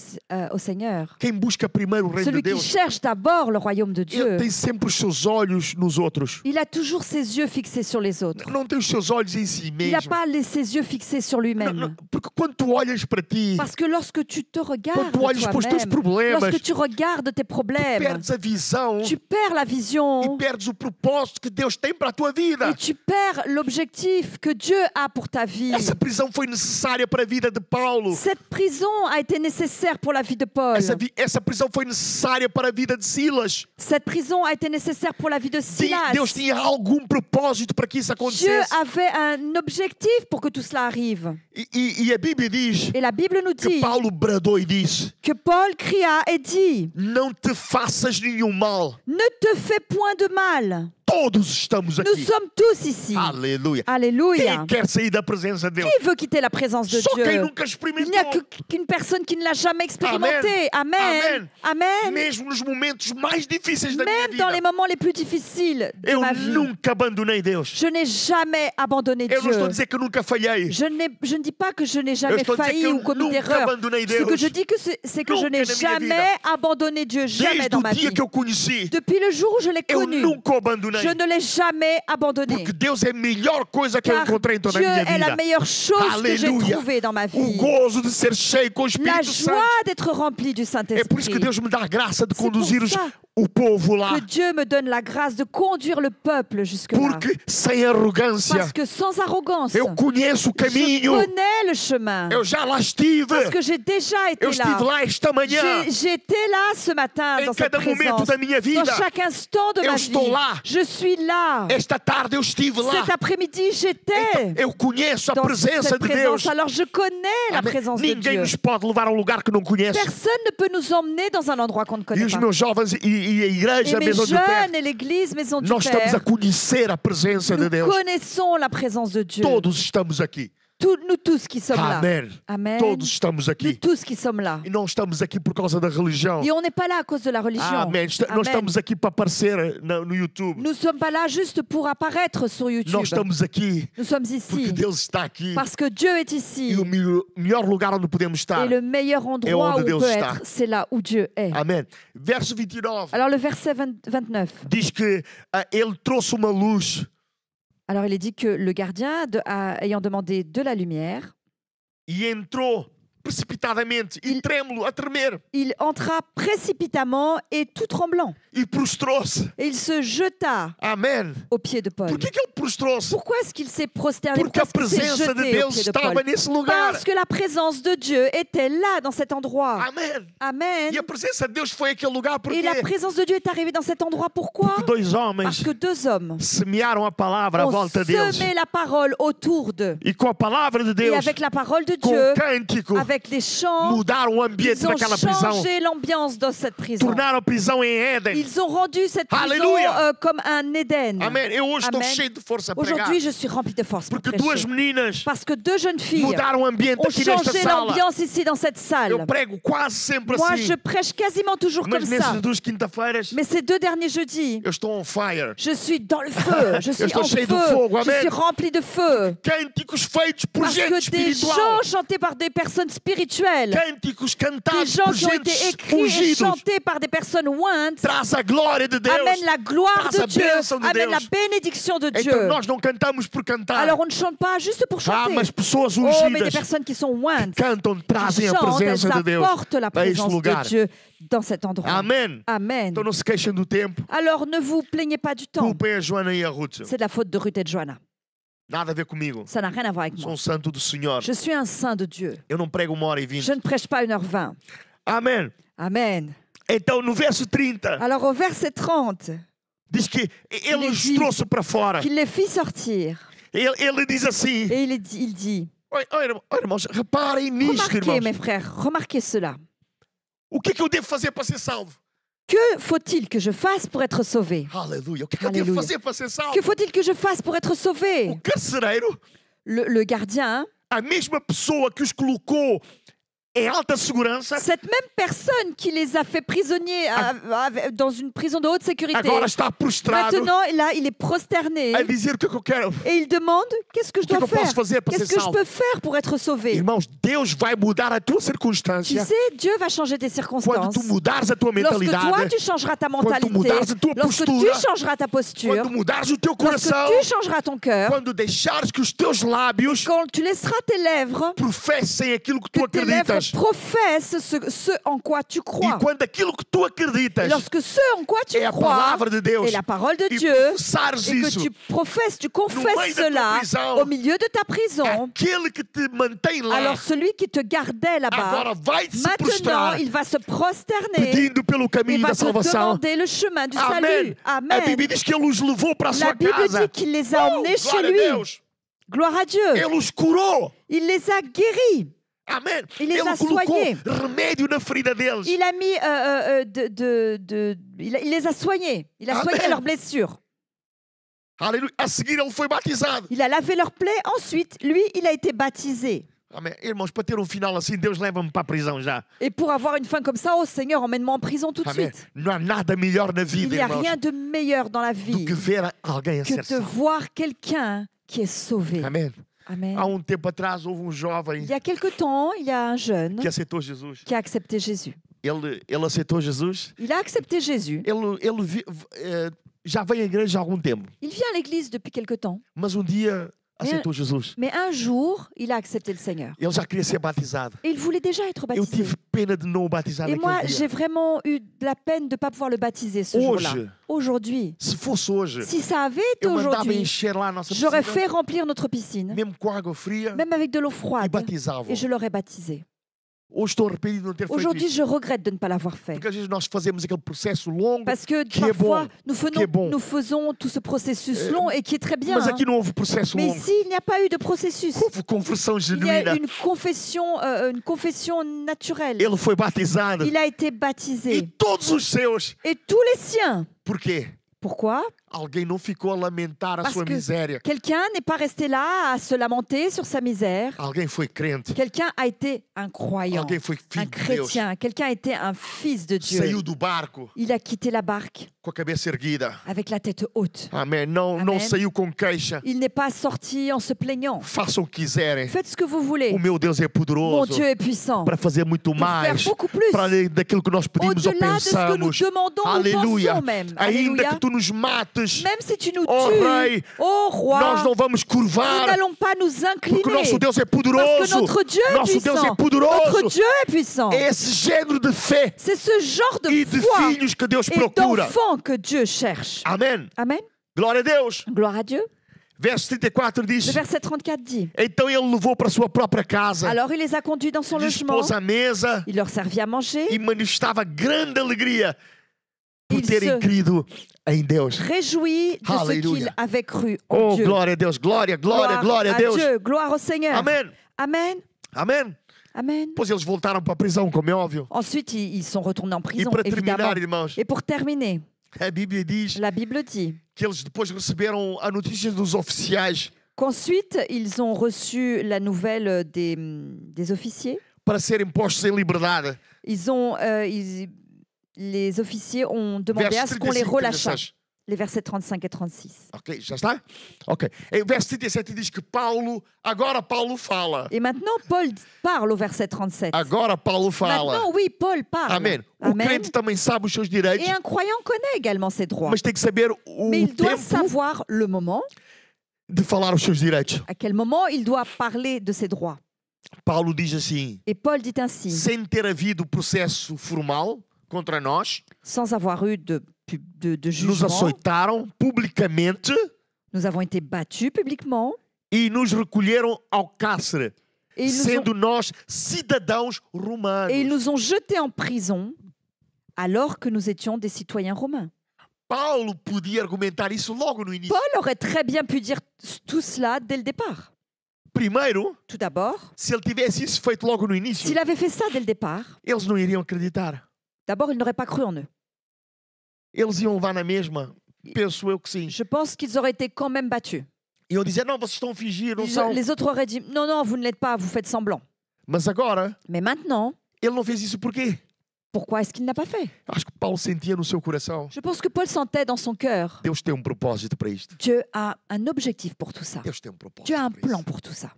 au Seigneur, quem busca primeiro o reino de celui qui Deus, cherche d'abord le royaume de Dieu, ele tem sempre os seus olhos nos outros. il a toujours ses yeux fixés sur les autres. Não tem os seus olhos em si Il n'a mesmo. pas ses yeux fixés sur Não, lui-même. não, porque quando tu olhas para ti, Parce que lorsque tu te quando regardes tu olhas para os teus toi-même, problemas, lorsque tu regardes tes problèmes, perdes a visão tu perds la e vision perdes o propósito que Deus tem para a tua vida. et tu perds l'objectif que Dieu a pour ta vie. Essa prisão foi necessária para a vida de Paulo. Cette prison a été nécessaire pour la vie de Paul. Essa prisão foi necessária para a vida de Silas. Cette prison a été nécessaire pour la vie de Silas. Deus tinha algum propósito para que isso Dieu acontecesse. avait un objectif pour que tout cela arrive. E a Bíblia diz Et la Bible nous que dit Paulo bradou e disse: que Paul cria et dit: Não te faças nenhum mal. ne te fais point de mal. Todos estamos Nous aqui. sommes tous ici. Aleluia. Alléluia. Quem quer sair da presença de Deus? Qui veut quitter la présence de Só quem Dieu? nunca Il n'y a experimentou. qu'une personne qui ne l'a jamais expérimenté. Amen. Amen. Mesmo nos momentos mais difíceis da minha Même dans les vida, moments les plus difficiles de eu ma vie, nunca abandonei Deus. je n'ai jamais abandonné Eu não estou a Dieu. dizer que eu nunca falhei. Je ne dis pas que je n'ai Eu jamais estou a dizer que failli eu ou commis nunca d'erreur. abandonei Ce que Deus. je dis, c'est que je Nunca n'ai na minha jamais abandonné Dieu, jamais Desde dans o ma vie. dia que eu conheci, Depuis le jour où je l'ai eu connu, nunca o abandonei. je ne l'ai jamais abandonné. Porque Deus é a melhor coisa que eu Car encontrei em toda Dieu a minha est la vida. meilleure chose que j'ai Aleluia. trouvée dans ma O vie. gozo de ser cheio com o La Espírito Santo. joie d'être rempli du É por isso que Saint-Esprit. Deus me dá a graça de C'est pour conduzir ça o povo lá. Que Dieu me donne la grâce de conduire le peuple jusque-là. Porque sem arrogância, Parce que sans arrogance, eu conheço o je caminho. connais le chemin. Eu já lá estive. Parce que j'ai déjà été Eu estive là. lá esta manhã. J'étais là ce matin Em dans cette cada momento présence. da minha Dans vida. chaque instant de Eu ma estou vie. lá. Je suis là. Esta tarde eu estive lá. Cet après-midi, j'étais Eu conheço a dans presença cette de présence. Deus. Alors je connais la Amém. présence de Ninguém Dieu. nos pode levar a um lugar que não conhece. Personne ne peut nous emmener dans un endroit qu'on ne E connaît os pas. meus jovens e a Et igreja, a mes Maison do Pé, jeunes et l'église Maison du nós estamos a Père, conhecer a presença de nous Deus. connaissons la présence de Dieu. Todos estamos aqui. Nous tous qui sommes là. Amém. Amen. Todos estamos Nous aqui. tous qui sommes là. E não estamos aqui por causa da religião. Et on n'est pas là à cause de la religion. Amém. Nós Amen. estamos aqui para aparecer no YouTube. Nous ne sommes pas là juste pour apparaître sur YouTube. Nós estamos aqui Nous sommes porque ici Deus está aqui. parce que Dieu est ici. E o melhor lugar onde podemos estar. Et le meilleur endroit onde où Deus on peut está. être, c'est là où Dieu est. Amém. Verso 29 Alors le verset 29. diz que ele trouxe uma luz Alors il est dit que le gardien, ayant demandé de la lumière, e entrou precipitadamente e trêmulo, a tremer, il entra précipitamment et tout tremblant. e prostrou-se. Et il se jeta Amém. aux pieds de Paul. Por que ele prostrou-se? Pourquoi est-ce qu'il s'est prosterné? Porque Pourquoi a est-ce qu'il s'est presença de jeté aux Deus pieds de estava Paul? nesse lugar. Parce que la présence de Dieu était là, dans cet endroit. Amém. Amen. E a presença de Deus foi aquele lugar Et porque la présence de Dieu est arrivée dans cet endroit. Pourquoi? dois Parce homens que deux hommes semearam a palavra à ont volta deles. semé la parole autour d'eux. E com a palavra de Et Deus, avec la parole de com Dieu, o cântico, avec les chants, mudaram o ambiente ils ont daquela prisão. changé l'ambiance dans cette prison. Tornaram a prisão em Éden. Ils ont rendu cette prison Alléluia. comme un Éden. Amém. Eu hoje estou Amen. cheio de força a pregar. Aujourd'hui, je suis remplie de force pour Porque duas prêcher. meninas Parce que deux jeunes filles mudaram o ambiente ont aqui nesta changé sala. l'ambiance ici dans cette salle. Eu prego quase sempre Moi, assim. je prêche quasiment toujours Mas comme nessas ça. duas quinta-feiras, Mais ces deux derniers jeudis, eu estou on fire. je suis dans le feu. Je suis estou en cheio de feu. fogo, Je amen. suis remplie de feu. Cânticos feitos por Parce gente que des espiritual. gens chantés par des personnes spirituelles, Cânticos des cantados gens por qui ont gente été écrits et ungidos. chantés par des personnes ointes, Traz a glória de Deus. amène la gloire Traz de a Dieu, bênção de amène la Deus. bénédiction de Então Dieu. nós não cantamos por cantar. Alors on ne chante pas juste pour chanter. mas pessoas Oh, mais des ungidas personnes qui sont ointes, cantam, qui trazem a chantent, presença de elles Deus apportent la a este présence de lugar. Dieu dans cet endroit. Amém. Amen. Então não se queixem do tempo. Alors ne vous plaignez pas du temps. Culpem a Joana e a Ruth. C'est de la faute de Ruth et de Johanna. Nada a ver comigo. Ça n'a rien à voir avec Sou moi. um santo do Senhor. Je suis un saint de Dieu. Eu não prego 1h20. Je ne prêche pas 1h20. Amém. Amen. Então no verso 30 Alors au verset 30, diz que ele os dit trouxe para fora. qu'il les fit sortir. Ele diz assim. Et il dit, Olha, irmãos, reparem nisto, remarquez irmãos. mes frères, remarquez cela. O que é que eu devo fazer para ser salvo? Que faut-il que je fasse pour être sauvé? Aleluia. O que é que eu devo Aleluia. fazer para ser salvo? Que faut-il que je fasse pour être sauvé? O carcereiro, Le gardien, a mesma pessoa que os colocou em alta segurança, cette même personne qui les a fait prisonniers dans une prison de haute sécurité, agora está prostrado maintenant là, il est prosterné a dizer o que é que eu quero. et il demande qu'est-ce que je O que é dois que eu posso faire? fazer para Qu'est-ce ser que je salvo? peux faire pour être sauvé? Irmãos, Deus vai mudar a tua Tu circunstância sais, Dieu va changer tes quando circonstances. tu mudares a tua Lorsque toi, mentalidade, tu changeras ta quando mentalité, tu mudares a tua lorsque tu postura, changeras ta posture, quando mudares o teu lorsque coração, tu changeras ton cœur, quando deixares que os teus lábios quand tu laisseras tes lèvres, professem aquilo que tu que tes lèvres acreditas. professent ce en quoi tu E crois. quando aquilo que tu acreditas Lorsque ce en quoi tu é a crois palavra de Deus est la parole de e Dieu, professares et que isso, tu professes, tu meio da confesses tua cela prisão, au milieu de ta prison, aquele que te mantém lá alors celui qui te gardait là-bas, agora vai se maintenant prostrar il va se prosterner, pedindo pelo il caminho va da te salvação. demander le chemin du Amém. salut. A Amen. Bíblia diz que ele os levou para a La sua Bible casa. dit qu'il les a emmenés chez Glória a lui. Deus. Gloire à Dieu. Ele os curou. Il les a guéris. Amém. Il les Ele a colocou soignés. remédio na ferida deles. Il a mis, il les a soignés. Il a soigné Amen. leurs blessures. Aleluia. A seguir ele foi batizado. Il a lavé leurs plaies. Ensuite, lui, il a été baptisé. Amém. Irmãos, para ter um final assim, Deus leva-me para a prisão já. Et pour avoir une fin comme ça, oh Seigneur, emmène-moi en prison tout de Amém. suite. Não há nada melhor na Il vida, n'y a irmãos, rien de meilleur dans la do vie que ver alguém a que ser de salvo. voir quelqu'un qui est sauvé. Amém. Amen. Há tempo atrás houve jovem Il y a quelque temps, il y a un jeune que aceitou Jesus. qui a accepté Jésus. Ele aceitou Jesus. Il a accepté Jésus. Já vem à igreja há algum tempo. Il vient à l'église depuis quelque temps. Mas dia aceitou Jesus. Mais un jour, il a accepté le Seigneur. Ele já queria ser batizado. Et il voulait déjà être Eu baptisé. tive pena de não o batizar Et moi, naquele j'ai dia. vraiment eu de la peine de ne pas pouvoir le baptiser ce jour-là. Hoje, Aujourd'hui, se fosse hoje, si ça avait été eu mandava aujourd'hui, encher lá a nossa j'aurais piscina, fait remplir notre piscine, mesmo com água fria, même avec de l'eau e froide, batizava. et je l'aurais baptisé. Hoje estou arrependido de não ter feito Aujourd'hui, isso. je regrette de ne pas l'avoir fait. Porque às vezes nós fazemos aquele processo longo, Parce que qui est parfois, bon, nous qui est bon. faisons tout ce processus long et qui est très bien. mas hein. aqui não houve processo Mais longo. ici, il n'y a pas eu de processus. Houve conversão Il y a genuína. une confession naturelle. Ele foi batizado. Il a été E baptisé. todos os seus. Et tous les siens. Por quê? Pourquoi? Alguém não ficou a lamentar a Parce sua que miséria. Quelqu'un n'est pas resté là à se lamenter sur sa misère. Alguém foi crente. Quelqu'un a été un croyant, Alguém foi un filho de Deus. chrétien. Quelqu'un a été un fils de Dieu. Saiu do barco Il a quitté la barque com a cabeça erguida. avec la tête haute. Amém. Não, não Amém. saiu com queixa. Il n'est pas sorti en se plaignant. Façam o que quiserem. Faites ce que vous voulez. O meu Deus é Mon poderoso Dieu est puissant para fazer muito pour faire mais. beaucoup plus. Para além daquilo que nós pedimos ou Au-delà de ce que nous pensamos. demandons ou Aleluia. pensons même. Ainda Alléluia. que tu nos mates, Même si tu nous Oh, tues, Rei, oh roi, nós não vamos nous curvar. n'allons pas nous incliner. Porque o nosso Deus é Parce que poderoso. notre Dieu est Nosso Deus é puissant. Notre poderoso. Dieu est puissant. É esse género de fé C'est ce genre de e de foi filhos que Deus et procura. d'enfants que Dieu cherche. Amém. Amen. Glória a Deus. Gloire à Dieu. Verso 34 Le diz: verset 34 dit, Então ele levou para a sua própria casa, alors il les a conduits dans son logement, dispôs à mesa il leur servit à manger, e manifestava grande alegria por Il terem se- crido em Deus. réjoui de ce Alléluia. qu'il avait cru en Oh, Dieu. glória a Deus, glória, glória, Gloire glória a à Deus. Dieu, gloire au Seigneur. Amém. Amen. Amém. Amen. Pois eles voltaram para a prisão, como é óbvio. Ensuite, ils sont retournés en E prison, para évidemment. terminar, irmãos, Et pour terminer, a Bíblia diz la Bible dit que eles depois receberam a notícia dos oficiais qu'ensuite, ils ont reçu la nouvelle des officiers. para serem postos em liberdade. Les officiers ont demandé à ce qu'on les 35, relâchât. 36. Les versets 35 et 36. Ok, já está? Ok. Em verso 37 diz que agora Paulo fala. Et maintenant, Paul parle au verset 37. Agora Paulo fala. Maintenant, oui, Paul parle. Amém. O Amen. crente também sabe os seus direitos, Et un croyant connaît également ses droits. mas tem que saber Mais o il doit tempo savoir le moment, de falar os seus direitos. à quel moment il doit parler de ses droits. Paulo diz assim: Et Paul dit ainsi, sem ter havido processo formal contra nós, sans avoir eu de nos jugement, açoitaram publicamente nous avons été battus publiquement e nos recolheram ao cárcere, et sendo nós cidadãos ils romanos. nous ont jetés en prison alors que nous étions des citoyens romains. Paulo podia argumentar isso logo no início. Paul aurait très bien pu dire tout cela dès le départ. Primeiro, Tout d'abord, se ele tivesse isso feito logo no início, s'il avait fait ça dès le départ, eles não iriam acreditar. d'abord, ils n'auraient pas cru en eux. Eles iam levar na mesma. Penso eu que sim. Je pense qu'ils auraient été quand même battus. Iam dizer, não, vocês estão a fingir, não são. Les autres auraient dit, non, non, vous ne l'êtes pas, vous faites semblant. Mas agora, Mais maintenant, ele não fez isso por quê? pourquoi est-ce qu'il n'a pas fait? Acho que Paulo sentia no seu coração. Je pense que Paul sentait dans son cœur, Deus tem propósito para isto. Dieu a un objectif pour tout ça. Deus tem propósito Dieu a un para plan isso. pour tout ça.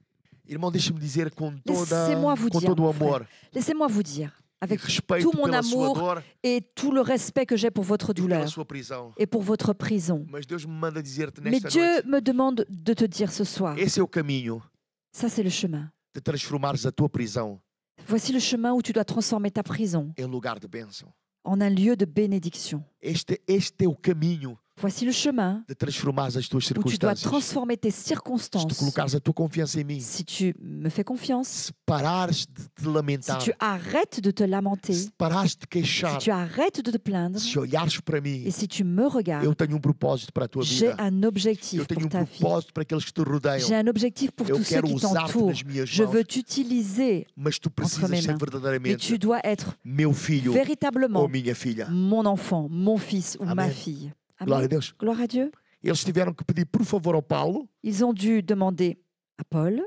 Irmão, deixa-me dizer com Laissez-moi vous dire, todo o mon amor Laissez-moi vous dire, e avec respeito tout mon pela sua amour dor et tout le respect que j'ai pour votre e pela douleur sua prisão. et pour votre prison. Mas Deus me manda dizer-te Mais nesta Dieu noite, me demande de te dire ce soir, esse é o caminho ça c'est le chemin. de transformares a tua prisão Voici le chemin où tu dois transformer ta prison em lugar de bênção. en un lieu de bénédiction. Este é o caminho Voici le chemin de transformares as tuas où tu dois circunstâncias. transformer tes Se tu circonstances. colocares a tua confiança em mim, Si tu me fais confiance, se parares de te si lamentar, tu arrêtes de te lamenter, se parares de si queixar, tu arrêtes de te plaindre se olhares para mim, et si tu me regardes, eu tenho propósito para a tua j'ai vida. un Eu objectif tenho pour ta vie. propósito para aqueles que te rodeiam. J'ai un objectif pour Eu tous ceux quero qui usar-te t'entourent. nas minhas Je mãos, veux t'utiliser, mas tu mes precisas ser mains. mais verdadeiramente tu dois être meu filho ou véritablement minha filha. mon enfant, mon fils ou ma Amen. fille. Glória a Amen. Deus. Gloire à Dieu. Eles tiveram que pedir por favor ao Paulo, Ils ont dû demander à Paul,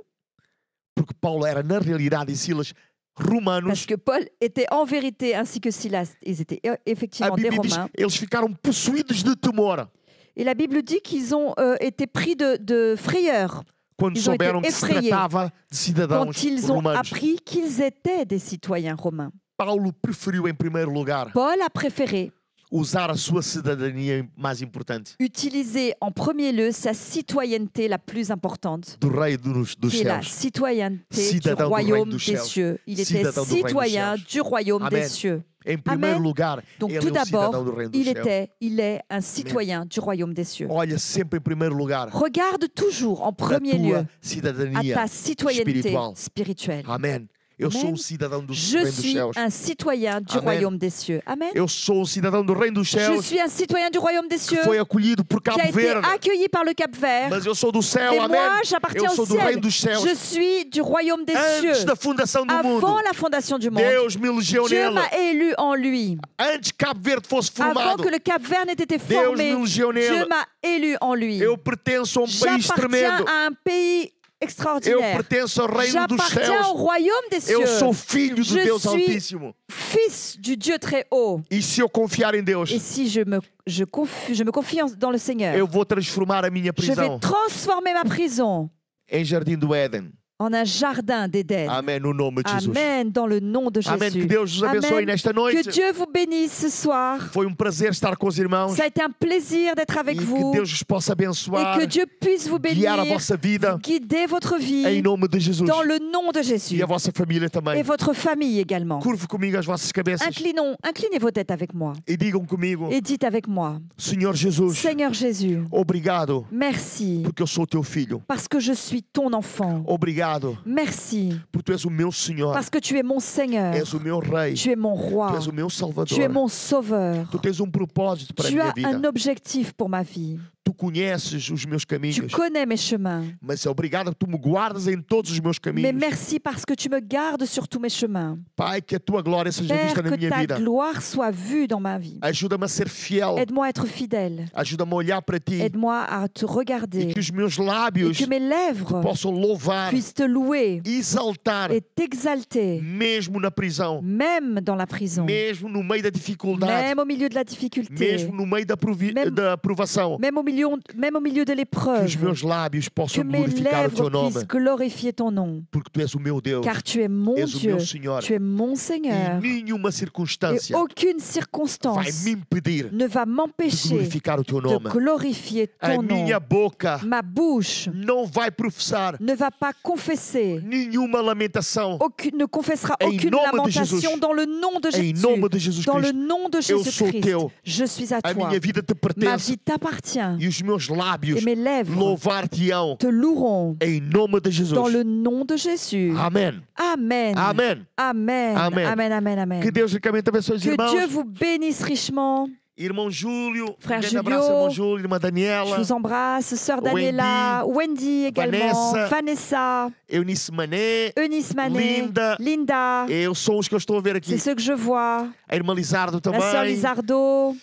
porque Paulo era na realidade e Silas romanos. parce que Paul était en vérité, ainsi que Silas, ils étaient A effectivement des Bíblia diz Romains. que eles ficaram possuídos de temor Et la Bible dit qu'ils ont été pris de frayeur quando Ils ont été souberam que se effrayés tratava de cidadãos quand ils ont romanos. appris qu'ils étaient des citoyens romains. Paulo preferiu em primeiro lugar Paul a préféré usar a sua cidadania mais importante utiliser en premier lieu sa citoyenneté la plus importante, do Rei dos qui est la céus. citoyenneté du Cidadão do royaume reino dos des céus. cieux. Il était Cidadão do reino dos citoyen céus. du royaume Amen. des cieux. Em primeiro Amen. lugar, Donc ele tout é um cidadão d'abord, do Reino dos céus. il est un citoyen du royaume des cieux. Olha sempre em primeiro lugar Regarde toujours en para a premier lieu tua à cidadania ta citoyenneté espiritual. spirituelle. Amém. Eu sou Amen. um cidadão do Je Reino dos suis céus. un citoyen du Amen. royaume des cieux. Amen. Eu sou um cidadão do Reino dos Je céus suis un citoyen du royaume des que cieux foi acolhido por qui a Cabo été Verde. accueilli par le Cap Vert. Mas eu sou do céu, Et amém. moi, j'appartiens Eu au sou do ciel. Reino dos céus. Je suis du royaume des Antes cieux. da fundação do mundo, Avant la fondation du monde, Deus me elegeu Dieu nele. m'a élu en lui. Antes que Cabo Verde fosse Avant formado, que le Cap Vert n'ait été Deus formé, me elegeu Dieu nele. m'a élu en lui. Eu pertenço a um país J'appartiens tremendo. à un pays Eu extraordinaire. pertenço ao Reino dos J'appartiens au céus. royaume des Eu sou cieux. filho do Je Deus suis Altíssimo. Fils du Dieu très haut. E se eu confiar em Deus, Et si je me confie dans le Seigneur, eu vou transformar a minha je vais prisão transformer ma prison em jardim do Éden. en un jardin d'Éden. Amém, no nome de Jesus. Amen, dans le nom de Amém. Que Jésus. Deus os abençoe Amen. nesta Que noite. Dieu vous bénisse ce soir. Foi um prazer estar com os irmãos. Ça a été un plaisir d'être E avec que vous. Deus os possa abençoar, Et que Dieu puisse vous guiar a bénir, vossa vida guider votre em vie nome de Jesus. dans le nom de Jésus. E a vossa família Et também. votre famille également. Curve comigo as vossas cabeças Inclinez vos têtes avec moi. e digam comigo: Et dites avec moi, Senhor Jesus, Seigneur Jésus, obrigado merci porque eu sou teu filho. parce que je suis ton enfant. Obrigado Merci porque tu és o meu Senhor. parce que tu es mon Seigneur. És o meu Rei. Tu es mon Tu roi. és o meu Tu es Salvador. mon sauveur. Tu tens propósito para a Tu minha as vida. un objectif pour ma vie. Tu conheces os meus Tu caminhos. connais mes chemins. Mas obrigado que tu me guardas em todos os meus Mais caminhos. merci parce que tu me gardes sur tous mes chemins. Pai, que a tua glória seja Père, vista na que minha ta vida. gloire soit vue dans ma vie. Ajuda-me a ser fiel. Aide-moi à être fidèle. Ajuda-me a olhar para ti. Aide-moi à te E regarder. que os meus Et lábios que mes lèvres possam louvar, puissent te louer exaltar, et t'exalter, mesmo na prisão, même dans la prison, mesmo no meio da dificuldade, même au milieu de la difficulté, mesmo no meio Même- da provação. même au milieu de Que os l'épreuve. meus lábios Que possam mes glorificar o teu lèvres nome, puissent glorifier ton nom. porque tu és o meu Deus, Car tu es mon és o Dieu, meu Senhor. tu es mon E Seigneur. nenhuma Et circunstância aucune vai circonstance me impedir ne va de m'empêcher glorificar o teu de nome. glorifier A ton nom. minha boca Ma bouche não vai professar ne va pas confesser, nenhuma lamentação. ne confessera Em aucune nome de lamentation Jesus. dans le nom de Em Jésus. nome de Jesus Dans le Cristo. nom de Eu sou Jésus-Christ, teu. je suis à A toi. minha vida te Ma pertence. vie t'appartient E os meus lábios et mes lèvres louvar-te-ão te loueront em nome de Jesus. dans le nom de Jésus. Amém. Amen. Amém. Amen. Amen. Amen. Amen. Amen. Que Deus ricamente abençoe os Que irmãos. Dieu vous bénisse richement. Irmão Júlio, Frère grande abraço, Julio. irmão Júlio, irmã Je Daniela, vous embrasse. Sœur Daniela, Wendy également, Vanessa, Eunice Mané. Eunice Manet, Linda. Linda. Eu sou os que eu estou a ver aqui. C'est ceux que je vois. A irmã Lizardo também. La sœur Lizardo,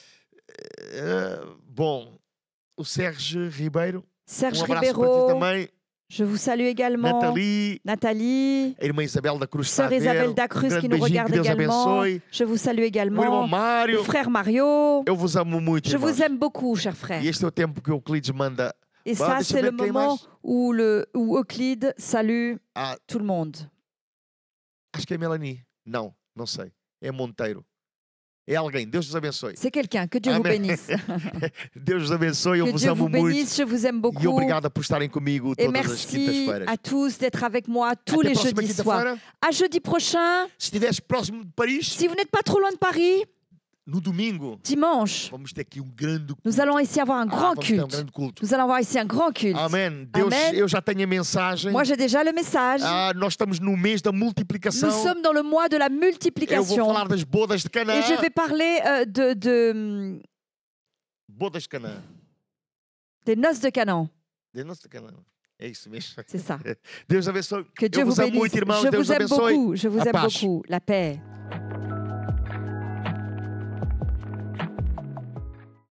Bom, o Sérgio Ribeiro. Serge Abraço para ti Ribeiro. também. Je vous salue également. Nathalie. Nathalie. A irmã Isabel da Cruz está Sœur a ver. Isabelle Dacruz grande qui nous beijinho, regarde que Deus également. abençoe. Je vous salue O irmão également. Le Mário. frère Mario. Eu vos amo muito, Je irmãos. vous aime beaucoup, cher frère. E este é o tempo que o Euclides manda. Et Bon, ça, deixa c'est eu le ver quem moment mais. où Euclide salue Ah, tout le monde. acho que é Melanie. Não, não sei. É Monteiro. É alguém. Deus vos abençoe. C'est quelqu'un. Que Dieu vous Amém. bénisse. Deus vos abençoe. Eu Que vos Dieu amo vous muito. bénisse. Je vous aime E beaucoup. obrigado por estarem comigo Et todas as merci quintas-feiras. à tous d'être avec moi tous Até les a próxima jeudis soirs. quinta-feira. À jeudi prochain, Se estiveres próximo de Paris, si vous n'êtes pas trop loin de Paris, no domingo, dimanche, vamos ter aqui grande culto. nous allons ici avoir un grand vamos ter culte. grande culto. Nous allons avoir ici un grand culte. Amém. Deus, Amen. eu já tenho a mensagem. Moi, j'ai déjà le message. Nós estamos no mês da multiplicação. Nous sommes dans le mois de la Eu vou multiplication. falar das bodas de Canaã. Et je vais parler Bodas de Canaã. des noces de Canaan. Des noces de Canaã. É isso mesmo. C'est ça. Deus abençoe. Que Dieu eu vous vos amo bénisse. muito, irmãos. Je Deus vous aime abençoe. beaucoup. Je vous A aime paz. beaucoup. La paix.